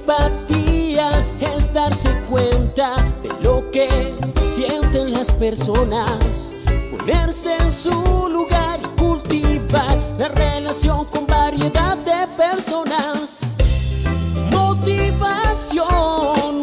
empatía es darse cuenta de lo que sienten las personas, ponerse en su lugar y cultivar la relación con variedad de personas. Motivación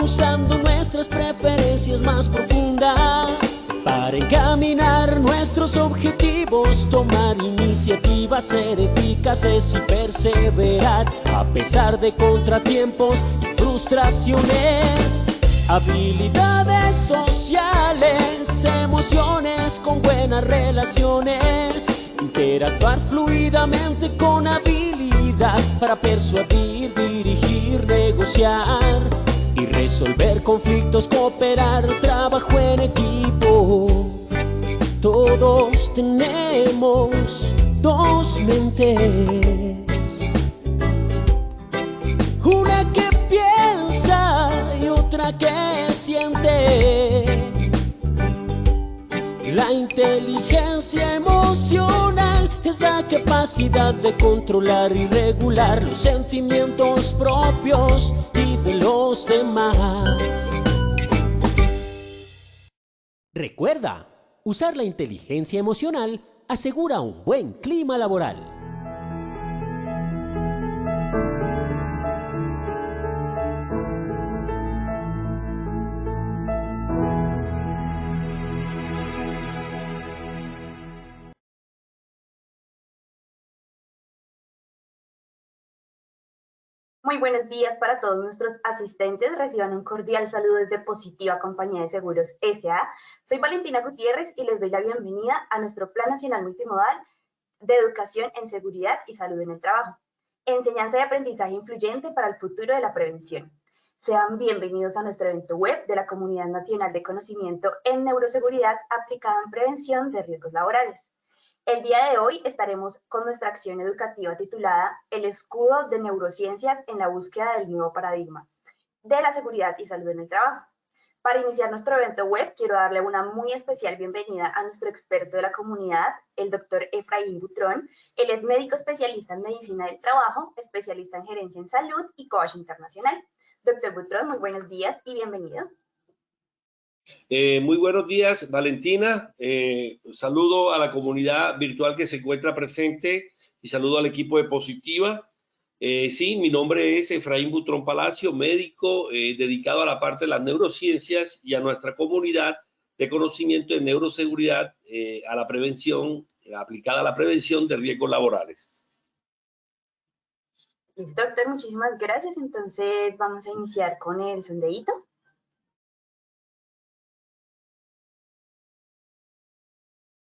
usando nuestras preferencias más profundas para encaminar nuestros objetivos, tomar iniciativas, ser eficaces y perseverar a pesar de contratiempos y frustraciones. Habilidades sociales, emociones con buenas relaciones, interactuar fluidamente con habilidad para persuadir, dirigir, negociar y resolver conflictos, cooperar, trabajo en equipo. Todos tenemos dos mentes, una que piensa y otra que siente. La inteligencia emocional es la capacidad de controlar y regular los sentimientos propios y de los demás. Recuerda, usar la inteligencia emocional asegura un buen clima laboral. Muy buenos días para todos nuestros asistentes. Reciban un cordial saludo desde Positiva Compañía de Seguros S.A. Soy Valentina Gutiérrez y les doy la bienvenida a nuestro Plan Nacional Multimodal de Educación en Seguridad y Salud en el Trabajo. Enseñanza y aprendizaje influyente para el futuro de la prevención. Sean bienvenidos a nuestro evento web de la Comunidad Nacional de Conocimiento en Neuroseguridad aplicada en prevención de riesgos laborales. El día de hoy estaremos con nuestra acción educativa titulada El escudo de neurociencias en la búsqueda del nuevo paradigma de la seguridad y salud en el trabajo. Para iniciar nuestro evento web, quiero darle una muy especial bienvenida a nuestro experto de la comunidad, el doctor Efraín Butrón. Él es médico especialista en medicina del trabajo, especialista en gerencia en salud y coach internacional. Doctor Butrón, muy buenos días y bienvenido. Muy buenos días, Valentina. Saludo a la comunidad virtual que se encuentra presente y saludo al equipo de Positiva. Sí, mi nombre es Efraín Butrón Palacio, médico dedicado a la parte de las neurociencias y a nuestra comunidad de conocimiento de neuroseguridad, a la prevención, aplicada a la prevención de riesgos laborales. Listo, doctor, muchísimas gracias. Entonces vamos a iniciar con el sondeíto.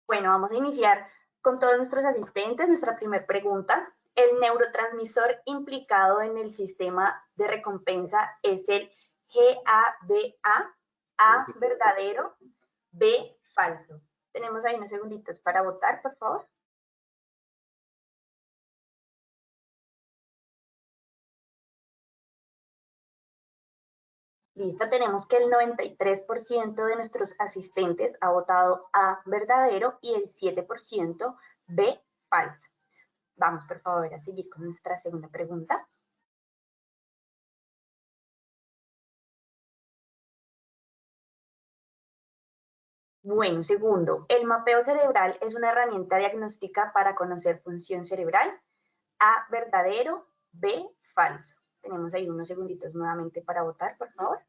Bueno, vamos a iniciar con todos nuestros asistentes. Nuestra primera pregunta. El neurotransmisor implicado en el sistema de recompensa es el GABA. A, verdadero. B, falso. Tenemos ahí unos segunditos para votar, por favor. Listo, tenemos que el 93% de nuestros asistentes ha votado A, verdadero, y el 7% B, falso. Vamos, por favor, a seguir con nuestra segunda pregunta. Bueno, segundo, el mapeo cerebral es una herramienta diagnóstica para conocer función cerebral. A, verdadero, B, falso. Tenemos ahí unos segunditos nuevamente para votar, por favor.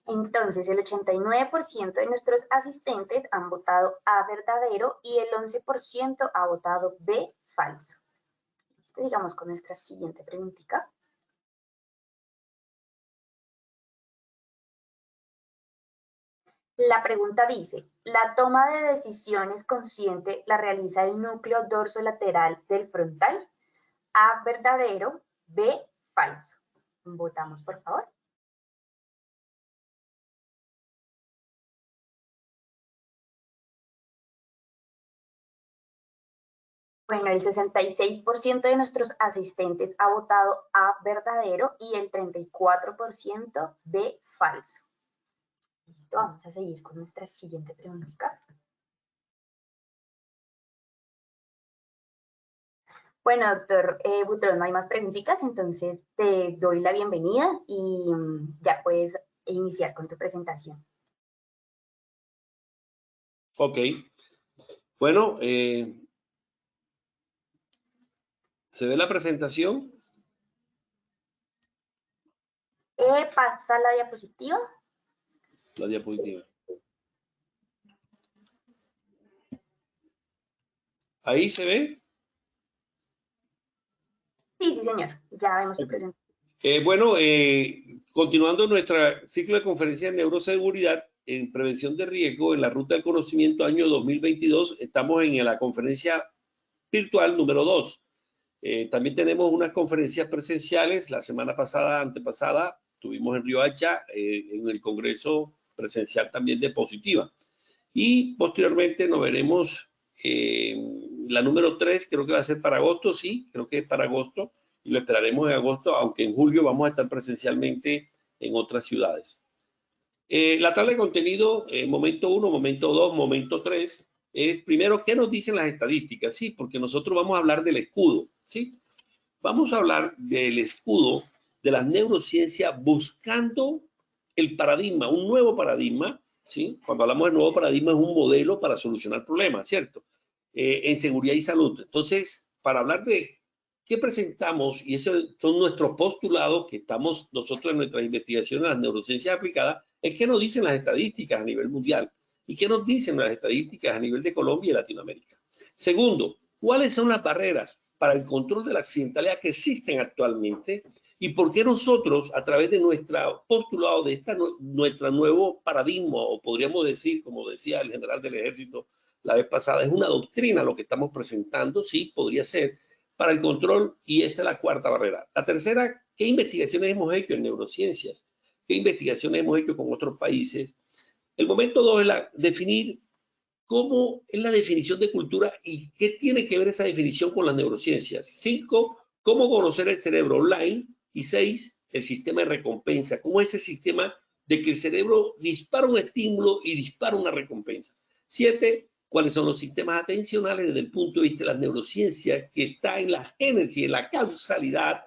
Entonces, el 89% de nuestros asistentes han votado A, verdadero, y el 11% ha votado B, falso. Sigamos con nuestra siguiente preguntita. La pregunta dice, la toma de decisiones consciente la realiza el núcleo dorsolateral del frontal. A, verdadero, B, falso. Votamos, por favor. Bueno, el 66% de nuestros asistentes ha votado A, verdadero, y el 34% B, falso. Listo, vamos a seguir con nuestra siguiente pregunta. Bueno, doctor Butrón, no hay más preguntitas, entonces te doy la bienvenida y ya puedes iniciar con tu presentación. Ok. Bueno, ¿se ve la presentación? Pasa la diapositiva. La diapositiva. ¿Ahí se ve? Sí, sí, señor. Ya vemos tu presentación. Bueno, continuando nuestro ciclo de conferencias de neuroseguridad en prevención de riesgo en la ruta del conocimiento año 2022, estamos en la conferencia virtual número 2. También tenemos unas conferencias presenciales. La semana pasada, antepasada, tuvimos en Riohacha en el congreso presencial también de Positiva. Y posteriormente nos veremos la número 3, creo que va a ser para agosto, sí, creo que es para agosto. Y lo esperaremos en agosto, aunque en julio vamos a estar presencialmente en otras ciudades. La tabla de contenido, momento 1, momento 2, momento 3, es primero, ¿qué nos dicen las estadísticas? Sí, porque nosotros vamos a hablar del escudo, ¿sí? Vamos a hablar del escudo de las neurociencias buscando el paradigma, un nuevo paradigma, ¿sí? Cuando hablamos de nuevo paradigma es un modelo para solucionar problemas, ¿cierto? En seguridad y salud. Entonces, para hablar de qué presentamos, y esos son nuestros postulados que estamos nosotros en nuestras investigaciones en las neurociencias aplicadas, es qué nos dicen las estadísticas a nivel mundial y qué nos dicen las estadísticas a nivel de Colombia y Latinoamérica. Segundo, ¿cuáles son las barreras para el control de la accidentalidad que existen actualmente? ¿Y por qué nosotros, a través de nuestro postulado de nuestro nuevo paradigma, o podríamos decir, como decía el general del ejército la vez pasada, es una doctrina lo que estamos presentando? Sí, podría ser, para el control, y esta es la cuarta barrera. La tercera, ¿qué investigaciones hemos hecho en neurociencias? ¿Qué investigaciones hemos hecho con otros países? El momento 2 es definir cómo es la definición de cultura y qué tiene que ver esa definición con las neurociencias. 5, cómo conocer el cerebro online. Y 6, el sistema de recompensa. ¿Cómo es ese sistema de que el cerebro dispara un estímulo y dispara una recompensa? 7, cuáles son los sistemas atencionales desde el punto de vista de las neurociencias, que está en la génesis, en la causalidad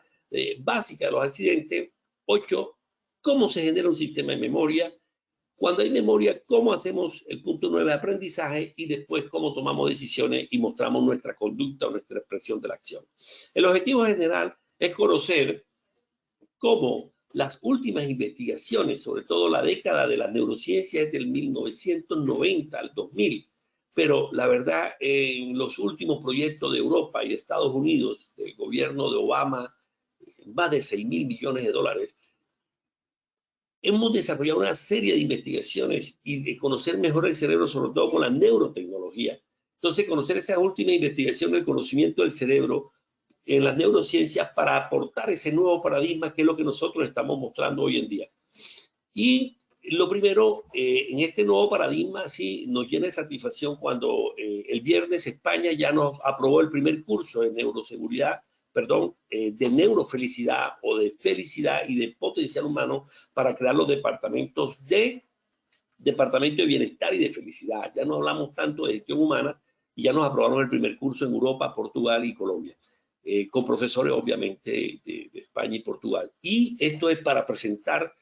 básica de los accidentes. 8, cómo se genera un sistema de memoria. Cuando hay memoria, cómo hacemos el punto 9 de aprendizaje, y después cómo tomamos decisiones y mostramos nuestra conducta o nuestra expresión de la acción. El objetivo general es conocer cómo las últimas investigaciones, sobre todo la década de las neurociencias es del 1990 al 2000, pero la verdad en los últimos proyectos de Europa y Estados Unidos, del gobierno de Obama, más de 6.000 millones de dólares, hemos desarrollado una serie de investigaciones y de conocer mejor el cerebro, sobre todo con la neurotecnología. Entonces, conocer esa última investigación del conocimiento del cerebro en las neurociencias para aportar ese nuevo paradigma que es lo que nosotros estamos mostrando hoy en día. Y lo primero, en este nuevo paradigma, sí, nos llena de satisfacción cuando el viernes España ya nos aprobó el primer curso de neuroseguridad, de neurofelicidad o de felicidad y de potencial humano para crear los departamentos de bienestar y de felicidad. Ya no hablamos tanto de gestión humana y ya nos aprobaron el primer curso en Europa, Portugal y Colombia, con profesores obviamente de España y Portugal. Y esto es para presentar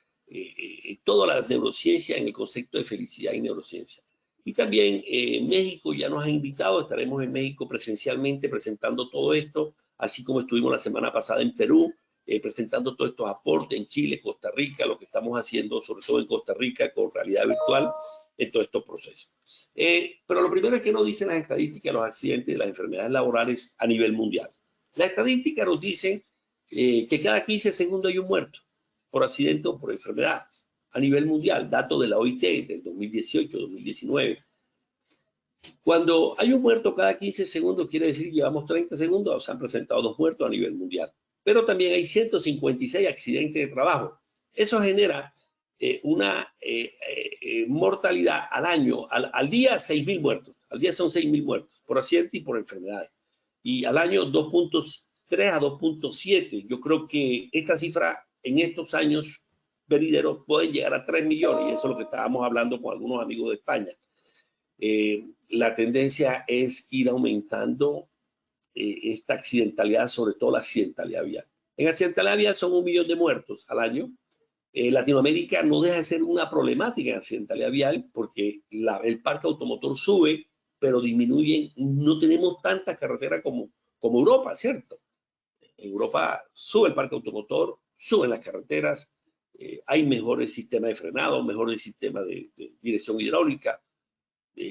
toda la neurociencia en el concepto de felicidad y neurociencia. Y también México ya nos ha invitado, estaremos en México presencialmente presentando todo esto, así como estuvimos la semana pasada en Perú, presentando todos estos aportes en Chile, Costa Rica, lo que estamos haciendo, sobre todo en Costa Rica, con realidad virtual, en todos estos procesos. Pero lo primero es que nos dicen las estadísticas de los accidentes y las enfermedades laborales a nivel mundial. Las estadísticas nos dicen que cada 15 segundos hay un muerto por accidente o por enfermedad a nivel mundial, datos de la OIT del 2018-2019. Cuando hay un muerto cada 15 segundos, quiere decir que llevamos 30 segundos, o se han presentado 2 muertos a nivel mundial. Pero también hay 156 accidentes de trabajo. Eso genera una mortalidad al año, al día 6.000 muertos. Al día son 6.000 muertos por accidente y por enfermedades. Y al año 2.3 a 2.7. Yo creo que esta cifra en estos años venideros pueden llegar a 3 millones, y eso es lo que estábamos hablando con algunos amigos de España. La tendencia es ir aumentando esta accidentalidad, sobre todo la accidentalidad vial. En accidentalidad vial son 1 millón de muertos al año. Latinoamérica no deja de ser una problemática en accidentalidad vial porque el parque automotor sube, pero disminuye. No tenemos tanta carretera como Europa, ¿cierto? En Europa sube el parque automotor, suben las carreteras, hay mejores sistemas de frenado, mejores sistemas de dirección hidráulica.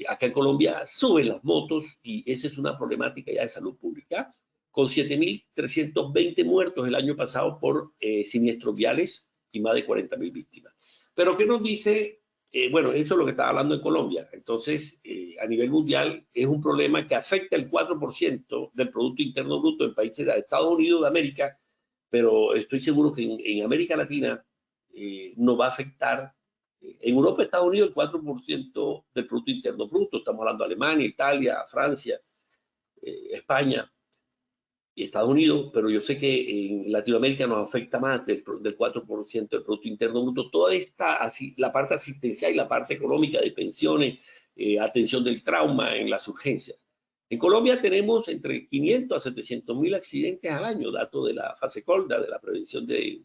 Acá en Colombia suben las motos y esa es una problemática ya de salud pública, con 7.320 muertos el año pasado por siniestros viales y más de 40.000 víctimas. Pero ¿qué nos dice? Bueno, eso es lo que estaba hablando en Colombia. Entonces, a nivel mundial es un problema que afecta el 4% del Producto Interno Bruto en países de Estados Unidos de América, pero estoy seguro que en América Latina no va a afectar. En Europa, Estados Unidos, el 4% del Producto Interno Bruto. Estamos hablando de Alemania, Italia, Francia, España y Estados Unidos, pero yo sé que en Latinoamérica nos afecta más del 4% del Producto Interno Bruto. Toda esta, la parte asistencial y la parte económica de pensiones, atención del trauma en las urgencias. En Colombia tenemos entre 500 a 700.000 accidentes al año, datos de la FASECOLDA, de la prevención de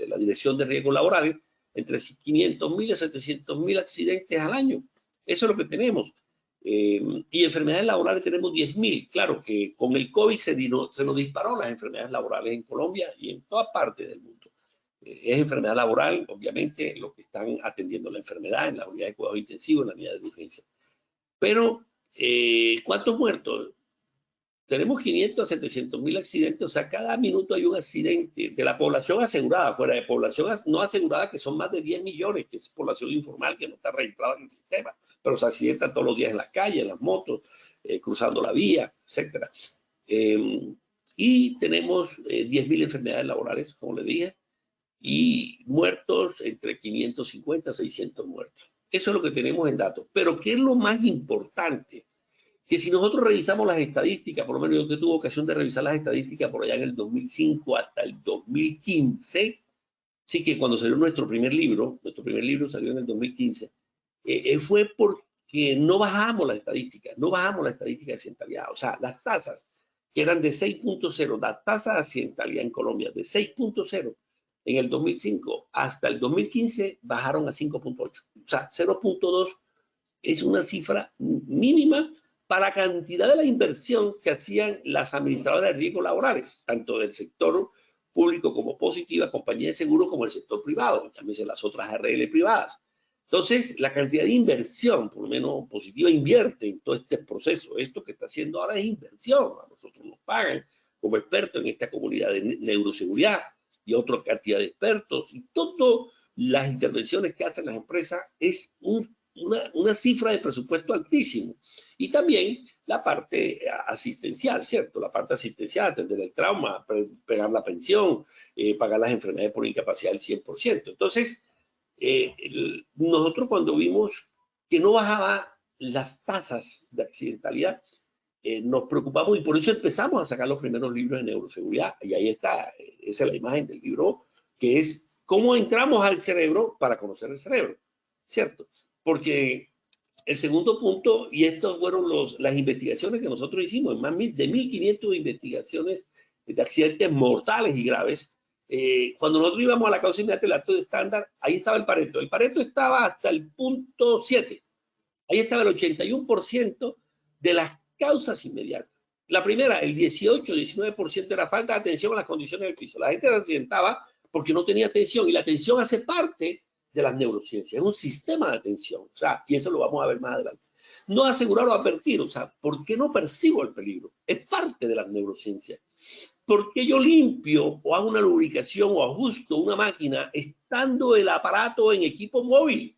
la Dirección de Riesgos Laborales, entre 500.000 a 700.000 accidentes al año. Eso es lo que tenemos. Y enfermedades laborales tenemos 10.000. Claro que con el COVID se nos disparó las enfermedades laborales en Colombia y en toda parte del mundo. Es enfermedad laboral, obviamente, los que están atendiendo la enfermedad en la unidad de cuidados intensivos, en la unidad de urgencia. Pero, ¿cuántos muertos? Tenemos 500 a 700.000 accidentes, o sea, cada minuto hay un accidente de la población asegurada, fuera de población no asegurada, que son más de 10 millones, que es población informal que no está registrada en el sistema, pero se accidentan todos los días en las calles, en las motos, cruzando la vía, etc. Y tenemos 10.000 enfermedades laborales, como le dije, y muertos entre 550 a 600 muertos. Eso es lo que tenemos en datos. Pero, ¿qué es lo más importante? Que si nosotros revisamos las estadísticas, por lo menos yo que tuve ocasión de revisar las estadísticas por allá en el 2005 hasta el 2015, sí que cuando salió nuestro primer libro salió en el 2015, fue porque no bajamos las estadísticas, de accidentalidad. O sea, las tasas que eran de 6.0, la tasa de accidentalidad en Colombia de 6.0 en el 2005 hasta el 2015 bajaron a 5.8. O sea, 0.2 es una cifra mínima para la cantidad de la inversión que hacían las administradoras de riesgos laborales, tanto del sector público como Positiva, compañía de seguro, como el sector privado, llámese las otras ARL privadas. Entonces, la cantidad de inversión, por lo menos Positiva invierte en todo este proceso. Esto que está haciendo ahora es inversión. A nosotros nos pagan como expertos en esta comunidad de neuroseguridad y otra cantidad de expertos. Y todas las intervenciones que hacen las empresas es una cifra de presupuesto altísimo. Y también la parte asistencial, ¿cierto? La parte asistencial, atender el trauma, pagar la pensión, pagar las enfermedades por incapacidad del 100%. Entonces, nosotros cuando vimos que no bajaba las tasas de accidentalidad, nos preocupamos y por eso empezamos a sacar los primeros libros de neuroseguridad. Y ahí está, esa es la imagen del libro, que es cómo entramos al cerebro para conocer el cerebro, ¿cierto? Porque el segundo punto, y estas fueron las investigaciones que nosotros hicimos, más de 1.500 investigaciones de accidentes mortales y graves. Cuando nosotros íbamos a la causa inmediata del acto de estándar, ahí estaba el Pareto. El Pareto estaba hasta el punto 7. Ahí estaba el 81% de las causas inmediatas. La primera, el 18-19% era falta de atención a las condiciones del piso. La gente se accidentaba porque no tenía atención, y la atención hace parte de las neurociencias, es un sistema de atención, o sea, y eso lo vamos a ver más adelante. No asegurar o advertir, o sea, ¿por qué no percibo el peligro? Es parte de las neurociencias. ¿Por qué yo limpio o hago una lubricación o ajusto una máquina estando el aparato en equipo móvil?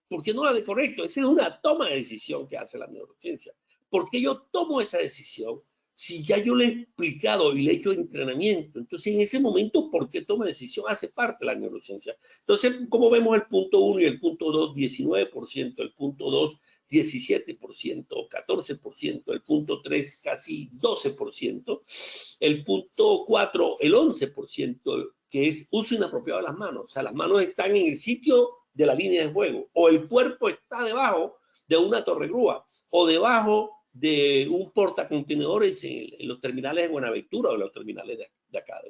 ¿Por qué no la desconecto? Esa es una toma de decisión que hace la neurociencia. ¿Por qué yo tomo esa decisión? Si ya yo le he explicado y le he hecho entrenamiento, entonces en ese momento, ¿por qué toma decisión? Hace parte de la neurociencia. Entonces, como vemos el punto 1 y el punto 2, 19%, el punto 2, 17%, 14%, el punto 3, casi 12%, el punto 4, el 11%, que es uso inapropiado de las manos. O sea, las manos están en el sitio de la línea de juego, o el cuerpo está debajo de una torregrúa, o debajo de un portacontenedores en los terminales de Buenaventura o en los terminales de acá,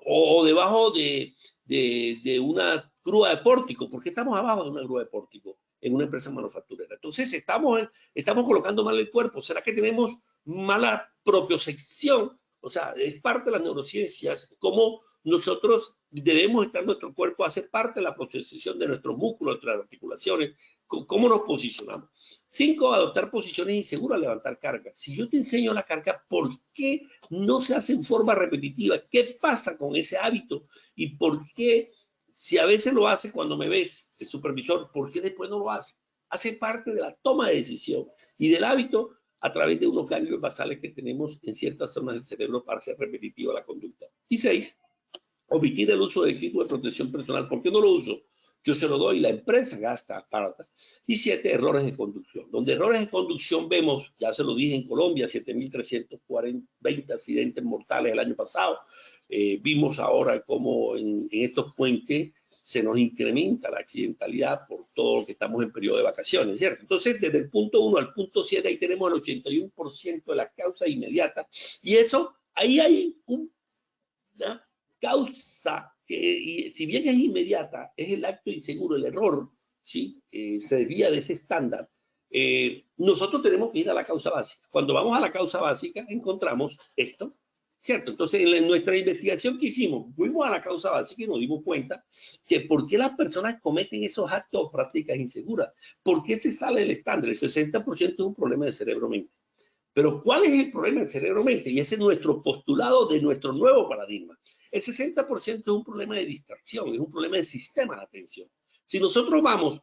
o debajo de una grúa de pórtico. ¿Por qué estamos abajo de una grúa de pórtico en una empresa manufacturera? Entonces estamos colocando mal el cuerpo. ¿Será que tenemos mala propiocepción? O sea, es parte de las neurociencias, cómo nosotros debemos estar, nuestro cuerpo hace parte de la propiocepción de nuestros músculos, de nuestras articulaciones, cómo nos posicionamos. 5, adoptar posiciones inseguras al levantar cargas. Si yo te enseño la carga, ¿por qué no se hace en forma repetitiva? ¿Qué pasa con ese hábito? ¿Y por qué, si a veces lo hace cuando me ves, el supervisor, por qué después no lo hace? Hace parte de la toma de decisión y del hábito a través de unos ganglios basales que tenemos en ciertas zonas del cerebro para hacer repetitiva la conducta. Y 6, omitir el uso de equipo de protección personal. ¿Por qué no lo uso? Yo se lo doy, la empresa gasta aparte. Y 7, errores de conducción. Donde errores de conducción vemos, ya se lo dije en Colombia, 7.320 accidentes mortales el año pasado. Vimos ahora cómo en estos puentes se nos incrementa la accidentalidad por todo lo que estamos en periodo de vacaciones, ¿cierto? Entonces, desde el punto 1 al punto 7, ahí tenemos el 81% de las causas inmediatas. Y eso, ahí hay una causa que, y si bien es inmediata, es el acto inseguro, el error, ¿sí? Se desvía de ese estándar. Nosotros tenemos que ir a la causa básica. Cuando vamos a la causa básica, encontramos esto, ¿cierto? Entonces, en nuestra investigación que hicimos, fuimos a la causa básica y nos dimos cuenta que por qué las personas cometen esos actos o prácticas inseguras. ¿Por qué se sale del estándar? El 60% es un problema de cerebro-mente. Pero ¿cuál es el problema del cerebro-mente? Y ese es nuestro postulado de nuestro nuevo paradigma. El 60% es un problema de distracción, es un problema de sistema de atención. Si nosotros vamos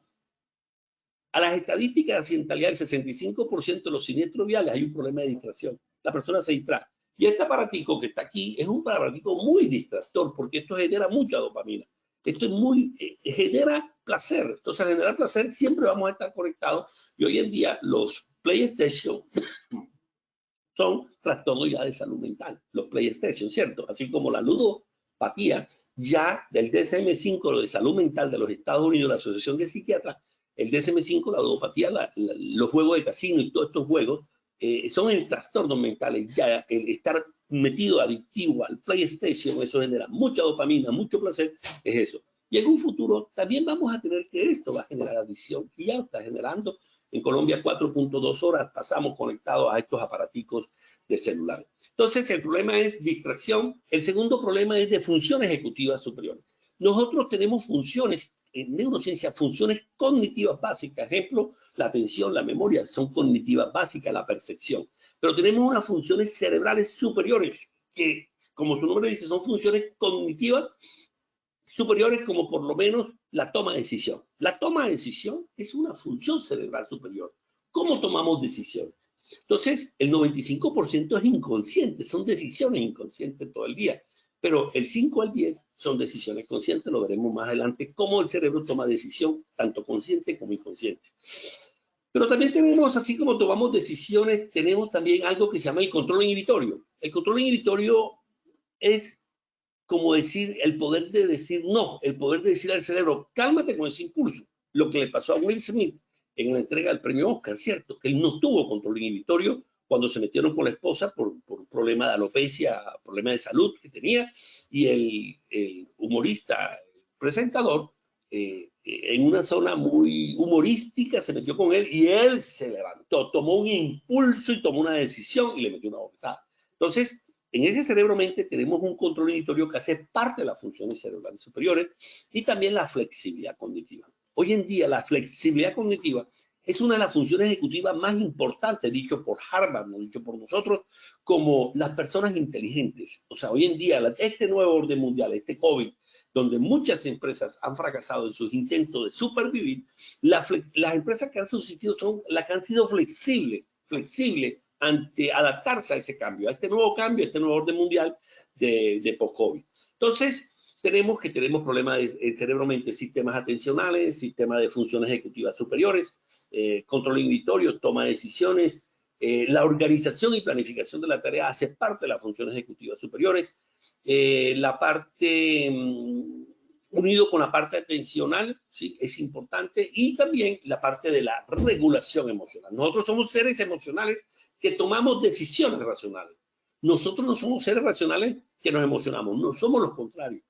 a las estadísticas de accidentalidad, el 65% de los siniestros viales hay un problema de distracción. La persona se distrae. Y este aparatico que está aquí es un aparatico muy distractor porque esto genera mucha dopamina. Esto es genera placer. Entonces, al generar placer siempre vamos a estar conectados. Y hoy en día los PlayStation son trastornos ya de salud mental, los PlayStation, ¿cierto? Así como la ludopatía, ya del DSM-5, lo de salud mental de los Estados Unidos, la Asociación de Psiquiatras, el DSM-5, la ludopatía, los juegos de casino y todos estos juegos son en trastornos mentales. Ya el estar metido adictivo al PlayStation, eso genera mucha dopamina, mucho placer, es eso. Y en un futuro también vamos a tener que esto va a generar adicción, y ya está generando. En Colombia 4.2 horas pasamos conectados a estos aparaticos de celular. Entonces el problema es distracción. El segundo problema es de funciones ejecutivas superiores. Nosotros tenemos funciones, en neurociencia, funciones cognitivas básicas. Ejemplo, la atención, la memoria son cognitivas básicas, la percepción. Pero tenemos unas funciones cerebrales superiores que, como su nombre dice, son funciones cognitivas superiores, como por lo menos la toma de decisión. La toma de decisión es una función cerebral superior. ¿Cómo tomamos decisiones? Entonces, el 95% es inconsciente, son decisiones inconscientes todo el día. Pero el 5 al 10 son decisiones conscientes, lo veremos más adelante, cómo el cerebro toma decisión, tanto consciente como inconsciente. Pero también tenemos, así como tomamos decisiones, tenemos también algo que se llama el control inhibitorio. El control inhibitorio es como decir, el poder de decir no, el poder de decir al cerebro, cálmate con ese impulso. Lo que le pasó a Will Smith en la entrega del premio Oscar, ¿cierto? Que él no tuvo control inhibitorio cuando se metieron con la esposa por un problema de alopecia, problema de salud que tenía, y el humorista, el presentador, en una zona muy humorística se metió con él y él se levantó, tomó un impulso y tomó una decisión y le metió una bofetada. Entonces, en ese cerebro-mente tenemos un control inhibitorio que hace parte de las funciones cerebrales superiores y también la flexibilidad cognitiva. Hoy en día la flexibilidad cognitiva es una de las funciones ejecutivas más importantes, dicho por Harvard, no dicho por nosotros, como las personas inteligentes. O sea, hoy en día este nuevo orden mundial, este COVID, donde muchas empresas han fracasado en sus intentos de supervivir, las empresas que han subsistido son las que han sido flexibles ante adaptarse a ese cambio, a este nuevo cambio, a este nuevo orden mundial de post-COVID. Entonces, tenemos problemas de cerebro-mente, sistemas atencionales, sistemas de funciones ejecutivas superiores, control inhibitorio, toma de decisiones, la organización y planificación de la tarea hace parte de las funciones ejecutivas superiores, la parte unido con la parte atencional, ¿sí? Es importante, y también la parte de la regulación emocional. Nosotros somos seres emocionales que tomamos decisiones racionales. Nosotros no somos seres racionales que nos emocionamos, no somos los contrarios.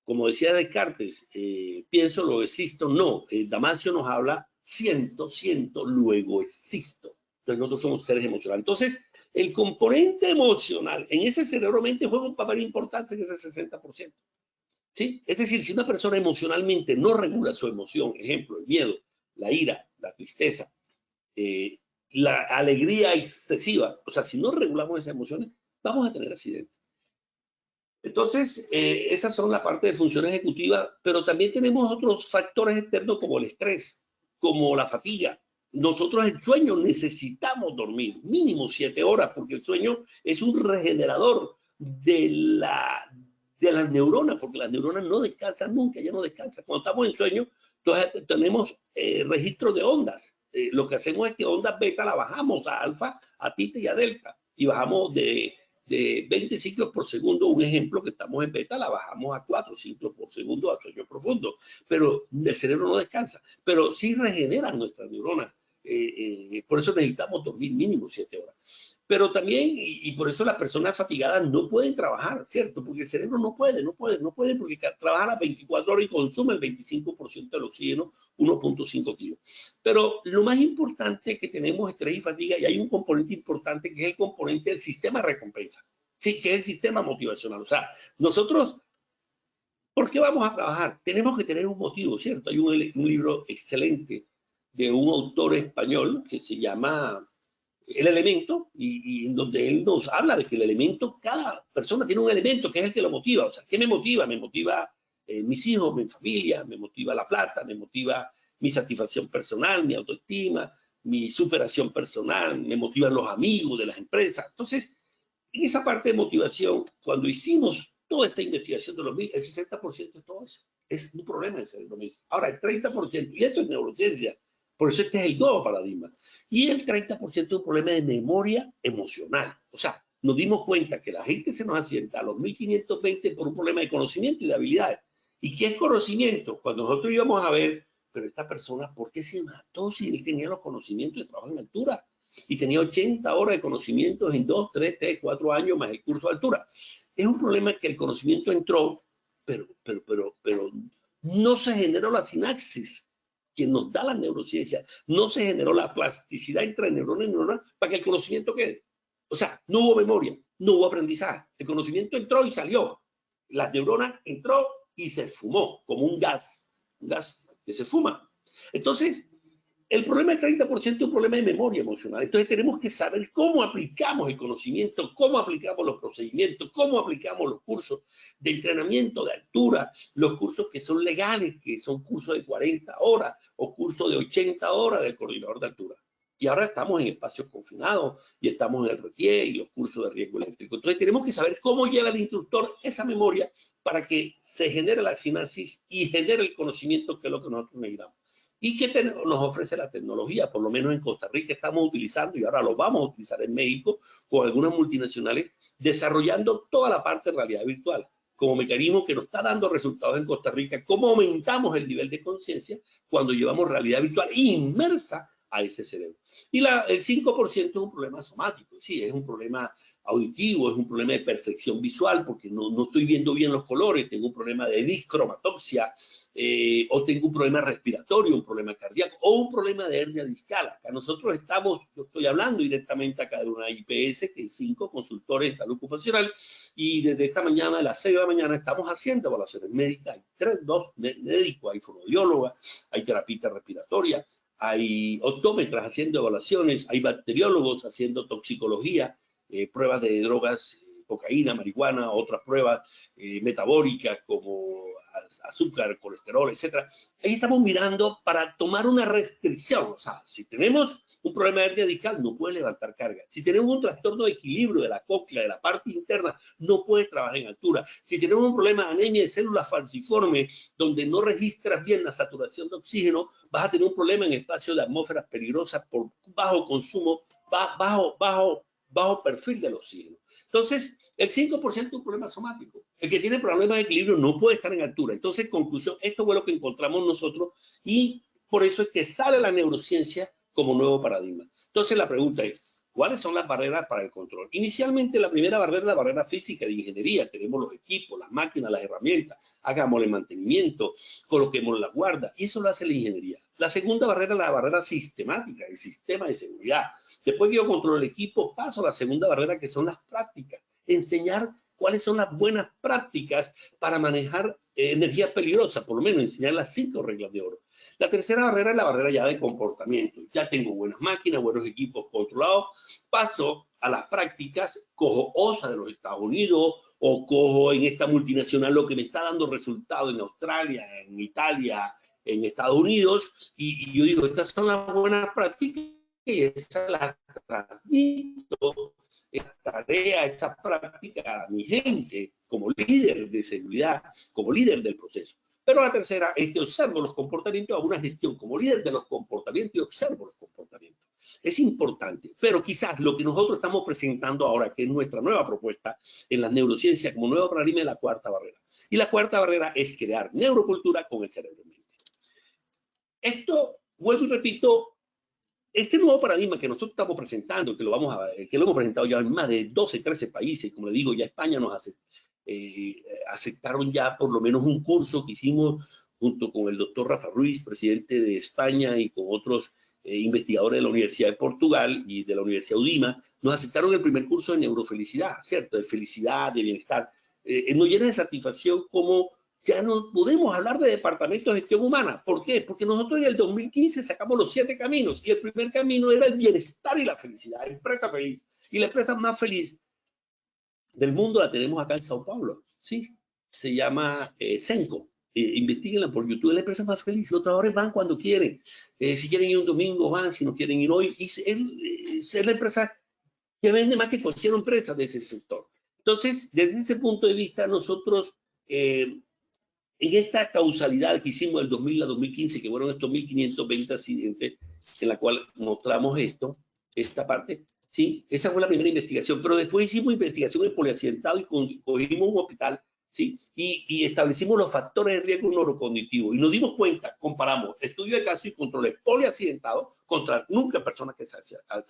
Como decía Descartes, pienso, luego existo. No, Damasio nos habla, siento, luego existo. Entonces nosotros somos seres emocionales. Entonces, el componente emocional en ese cerebro-mente juega un papel importante en ese 60%. ¿Sí? Es decir, si una persona emocionalmente no regula su emoción, ejemplo, el miedo, la ira, la tristeza, la alegría excesiva, o sea, si no regulamos esas emociones, vamos a tener accidentes. Entonces, esas son la parte de función ejecutiva, pero también tenemos otros factores externos como el estrés, como la fatiga. Nosotros el sueño necesitamos dormir mínimo 7 horas, porque el sueño es un regenerador de las neuronas, porque las neuronas no descansan nunca, ya no descansan. Cuando estamos en sueño, entonces tenemos registro de ondas. Lo que hacemos es que ondas beta la bajamos a alfa, a tita y a delta, y bajamos de 20 ciclos por segundo, un ejemplo que estamos en beta, la bajamos a 4 ciclos por segundo a sueño profundo, pero el cerebro no descansa, pero sí regeneran nuestras neuronas. Por eso necesitamos dormir mínimo 7 horas. Pero también, y por eso las personas fatigadas no pueden trabajar, ¿cierto? Porque el cerebro no puede porque trabaja las 24 horas y consume el 25% del oxígeno, 1.5 kilos. Pero lo más importante que tenemos estrés y fatiga, y hay un componente importante que es el componente del sistema de recompensa, ¿sí? Que es el sistema motivacional. O sea, nosotros, ¿por qué vamos a trabajar? Tenemos que tener un motivo, ¿cierto? Hay un libro excelente de un autor español que se llama El Elemento, y en donde él nos habla de que el elemento, cada persona tiene un elemento que es el que lo motiva. O sea, ¿qué me motiva? Me motiva mis hijos, mi familia, me motiva la plata, me motiva mi satisfacción personal, mi autoestima, mi superación personal, me motivan los amigos de las empresas. Entonces, en esa parte de motivación, cuando hicimos toda esta investigación de los 1000, el 60% es todo eso. Es un problema del cerebro mismo. Ahora, el 30%, y eso es neurociencia, por eso este es el nuevo paradigma. Y el 30% es un problema de memoria emocional. O sea, nos dimos cuenta que la gente se nos asienta a los 1520 por un problema de conocimiento y de habilidades. ¿Y qué es conocimiento? Cuando nosotros íbamos a ver, pero esta persona, ¿por qué se mató si él tenía los conocimientos de trabajo en altura? Y tenía 80 horas de conocimientos en 2, 3, 4 años más el curso de altura. Es un problema que el conocimiento entró, pero no se generó la sinapsis que nos da la neurociencia, no se generó la plasticidad entre neurona y neurona para que el conocimiento quede. O sea, no hubo memoria, no hubo aprendizaje. El conocimiento entró y salió. Las neuronas entró y se fumó como un gas que se fuma. Entonces, el problema del 30% es un problema de memoria emocional. Entonces tenemos que saber cómo aplicamos el conocimiento, cómo aplicamos los procedimientos, cómo aplicamos los cursos de entrenamiento de altura, los cursos que son legales, que son cursos de 40 horas o cursos de 80 horas del coordinador de altura. Y ahora estamos en espacios confinados y estamos en el RETIE y los cursos de riesgo eléctrico. Entonces tenemos que saber cómo lleva el instructor esa memoria para que se genere la sinapsis y genere el conocimiento, que es lo que nosotros necesitamos. ¿Y qué nos ofrece la tecnología? Por lo menos en Costa Rica estamos utilizando, y ahora lo vamos a utilizar en México con algunas multinacionales, desarrollando toda la parte de realidad virtual como mecanismo que nos está dando resultados en Costa Rica. ¿Cómo aumentamos el nivel de conciencia cuando llevamos realidad virtual inmersa a ese cerebro? Y el 5% es un problema somático, sí, es un problema auditivo, es un problema de percepción visual, porque no estoy viendo bien los colores, tengo un problema de discromatopsia, o tengo un problema respiratorio, un problema cardíaco, o un problema de hernia discal. Acá nosotros yo estoy hablando directamente acá de una IPS, que es 5 consultores en salud ocupacional, y desde esta mañana, a las 6 de la mañana, estamos haciendo evaluaciones médicas. Hay 2 médicos, hay fonoaudiólogas, hay terapista respiratoria, hay optómetras haciendo evaluaciones, hay bacteriólogos haciendo toxicología, pruebas de drogas, cocaína, marihuana, otras pruebas metabólicas como azúcar, colesterol, etcétera. Ahí estamos mirando para tomar una restricción. O sea, si tenemos un problema de hernia discal, no puedes levantar carga. Si tenemos un trastorno de equilibrio de la cóclea, de la parte interna, no puedes trabajar en altura. Si tenemos un problema de anemia de células falciformes, donde no registras bien la saturación de oxígeno, vas a tener un problema en espacios de atmósferas peligrosas por bajo consumo, bajo perfil del oxígeno. Entonces, el 5% es un problema somático. El que tiene problemas de equilibrio no puede estar en altura. Entonces, conclusión, esto fue lo que encontramos nosotros y por eso es que sale la neurociencia como nuevo paradigma. Entonces, la pregunta es, ¿cuáles son las barreras para el control? Inicialmente, la primera barrera es la barrera física de ingeniería. Tenemos los equipos, las máquinas, las herramientas, hagámosle mantenimiento, coloquemos la guarda, y eso lo hace la ingeniería. La segunda barrera es la barrera sistemática, el sistema de seguridad. Después que yo controlo el equipo, paso a la segunda barrera, que son las prácticas. Enseñar cuáles son las buenas prácticas para manejar energía peligrosa, por lo menos enseñar las 5 reglas de oro. La tercera barrera es la barrera ya de comportamiento. Ya tengo buenas máquinas, buenos equipos controlados, paso a las prácticas, cojo OSA de los Estados Unidos o cojo en esta multinacional lo que me está dando resultado en Australia, en Italia, en Estados Unidos, y yo digo, estas son las buenas prácticas y esas las transmito, esa tarea, esa práctica a mi gente como líder de seguridad, como líder del proceso. Pero la tercera es que observo los comportamientos, hago una gestión como líder de los comportamientos y observo los comportamientos. Es importante, pero quizás lo que nosotros estamos presentando ahora, que es nuestra nueva propuesta en la neurociencia como nuevo paradigma, es la cuarta barrera. Y la cuarta barrera es crear neurocultura con el cerebro en mente. Esto, vuelvo y repito, este nuevo paradigma que nosotros estamos presentando, que lo hemos presentado ya en más de 12, 13 países, como le digo, ya España nos aceptaron ya por lo menos un curso que hicimos junto con el doctor Rafa Ruiz, presidente de España, y con otros investigadores de la Universidad de Portugal y de la Universidad UDIMA, nos aceptaron el primer curso de neurofelicidad, ¿cierto? De felicidad, de bienestar. Nos llena de satisfacción como ya no podemos hablar de departamento de gestión humana. ¿Por qué? Porque nosotros en el 2015 sacamos los 7 caminos y el primer camino era el bienestar y la felicidad, empresa feliz. Y la empresa más feliz del mundo la tenemos acá en Sao Paulo, ¿sí? Se llama Senco. Investíguenla por YouTube, es la empresa más feliz. Los trabajadores van cuando quieren. Si quieren ir un domingo, van. Si no quieren ir hoy. Y es la empresa que vende más que cualquier empresa de ese sector. Entonces, desde ese punto de vista, nosotros, en esta causalidad que hicimos del 2000 a 2015, que fueron estos 1.520 accidentes, en la cual mostramos esta parte, ¿sí? Esa fue la primera investigación, pero después hicimos investigación en poliaccidentado y cogimos un hospital, ¿sí? Y establecimos los factores de riesgo neurocognitivo y nos dimos cuenta, comparamos estudio de caso y controles poliaccidentados contra nunca personas que se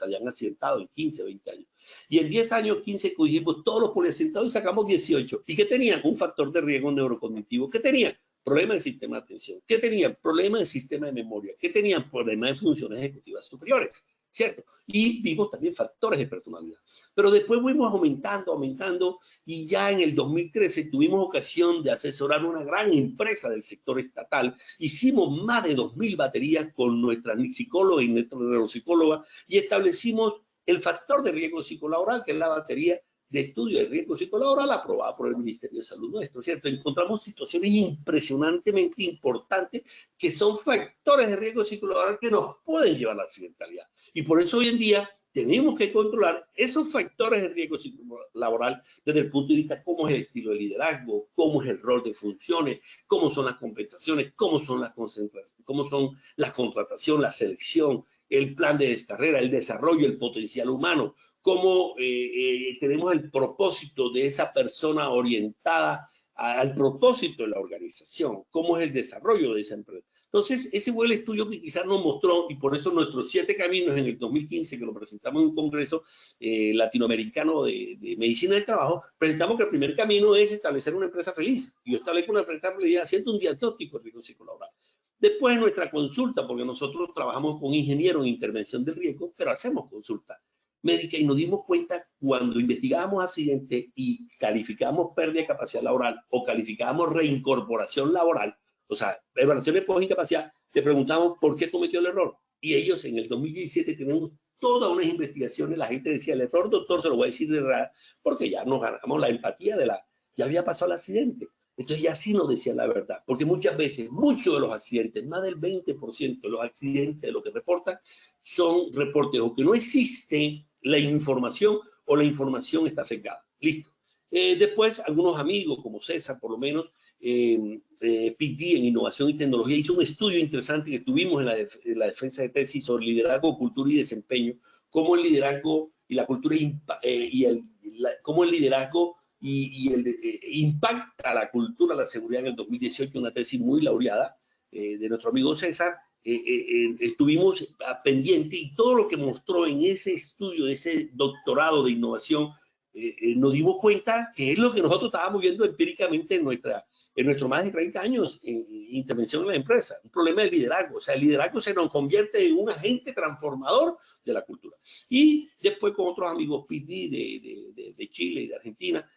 hayan accidentado en 15, 20 años. Y en 10 años, 15, cogimos todos los poliaccidentados y sacamos 18. ¿Y qué tenían? Un factor de riesgo neurocognitivo. ¿Qué tenían? Problemas de sistema de atención. ¿Qué tenían? Problemas de sistema de memoria. ¿Qué tenían? Problemas de funciones ejecutivas superiores. ¿Cierto? Y vimos también factores de personalidad. Pero después fuimos aumentando, y ya en el 2013 tuvimos ocasión de asesorar una gran empresa del sector estatal. Hicimos más de 2.000 baterías con nuestra psicóloga y nuestra neuropsicóloga y establecimos el factor de riesgo psicolaboral, que es la batería de estudio de riesgo psicolaboral aprobada por el Ministerio de Salud nuestro, ¿cierto? Encontramos situaciones impresionantemente importantes que son factores de riesgo psicolaboral que nos pueden llevar a la accidentalidad. Y por eso hoy en día tenemos que controlar esos factores de riesgo laboral desde el punto de vista cómo es el estilo de liderazgo, cómo es el rol de funciones, cómo son las compensaciones, cómo son las contrataciones, la selección, el plan de descarrera, el desarrollo, el potencial humano, cómo tenemos el propósito de esa persona orientada al propósito de la organización, cómo es el desarrollo de esa empresa. Entonces, ese fue el estudio que quizás nos mostró, y por eso nuestros 7 caminos en el 2015, que lo presentamos en un congreso latinoamericano de medicina del trabajo, presentamos que el primer camino es establecer una empresa feliz. Y yo establezco una empresa feliz haciendo un diagnóstico de riesgo psicolaboral. Después nuestra consulta, porque nosotros trabajamos con ingenieros en intervención del riesgo, pero hacemos consulta médica y nos dimos cuenta cuando investigamos accidentes y calificamos pérdida de capacidad laboral o calificamos reincorporación laboral, o sea, evaluaciones por incapacidad, le preguntamos por qué cometió el error. Y ellos en el 2017 tenemos todas unas investigaciones, la gente decía, el error, doctor, se lo voy a decir de verdad, porque ya nos ganamos la empatía ya había pasado el accidente. Entonces ya sí nos decían la verdad, porque muchas veces, muchos de los accidentes, más del 20% de los accidentes de lo que reportan, son reportes o que no existe la información o la información está secada. Listo. Después, algunos amigos, como César, por lo menos, PD en Innovación y Tecnología, hizo un estudio interesante que tuvimos en la defensa de tesis sobre liderazgo, cultura y desempeño, cómo el liderazgo y la cultura cómo el liderazgo impacta la cultura, la seguridad en el 2018, una tesis muy laureada de nuestro amigo César. Estuvimos pendientes y todo lo que mostró en ese estudio, ese doctorado de innovación, nos dimos cuenta que es lo que nosotros estábamos viendo empíricamente en nuestros más de 30 años en intervención en la empresa, un problema de liderazgo. O sea, el liderazgo se nos convierte en un agente transformador de la cultura. Y después con otros amigos PD de Chile y de Argentina,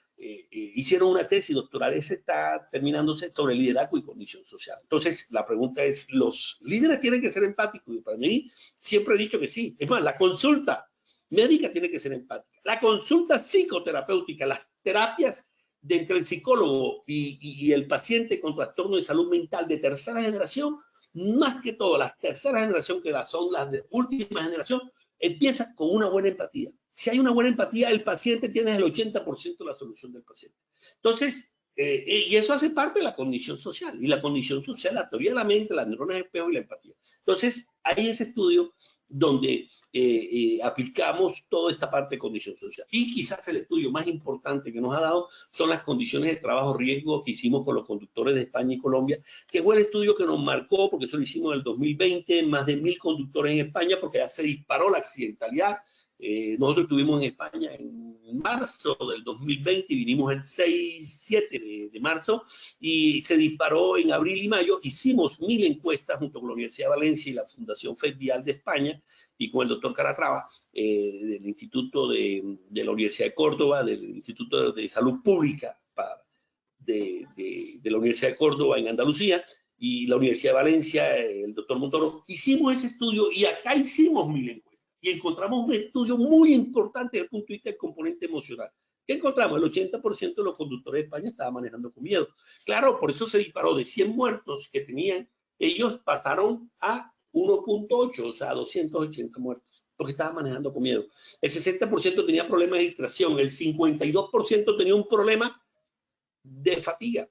hicieron una tesis doctoral, esa está terminándose, sobre liderazgo y condición social. Entonces, la pregunta es, ¿los líderes tienen que ser empáticos? Y para mí, siempre he dicho que sí. Es más, la consulta médica tiene que ser empática. La consulta psicoterapéutica, las terapias entre el psicólogo y el paciente con trastorno de salud mental de tercera generación, más que todo, la tercera generación, que son las de última generación, empieza con una buena empatía. Si hay una buena empatía, el paciente tiene el 80% de la solución del paciente. Entonces, y eso hace parte de la condición social. Y la condición social, la teoría de la mente, las neuronas de espejo y la empatía. Entonces, hay ese estudio donde aplicamos toda esta parte de condición social. Y quizás el estudio más importante que nos ha dado son las condiciones de trabajo riesgo que hicimos con los conductores de España y Colombia, que fue el estudio que nos marcó, porque eso lo hicimos en el 2020, más de 1000 conductores en España, porque ya se disparó la accidentalidad. Nosotros estuvimos en España en marzo del 2020 y vinimos el 6-7 de marzo y se disparó en abril y mayo. Hicimos 1000 encuestas junto con la Universidad de Valencia y la Fundación FEDVIAL de España y con el doctor Calatrava del Instituto de la Universidad de Córdoba, del Instituto de Salud Pública de la Universidad de Córdoba en Andalucía y la Universidad de Valencia, el doctor Montoro. Hicimos ese estudio y acá hicimos 1000 encuestas. Y encontramos un estudio muy importante desde el punto de vista del componente emocional. ¿Qué encontramos? El 80% de los conductores de España estaban manejando con miedo. Claro, por eso se disparó de 100 muertos que tenían, ellos pasaron a 1.8, o sea, 280 muertos, porque estaban manejando con miedo. El 60% tenía problemas de distracción, el 52% tenía un problema de fatiga.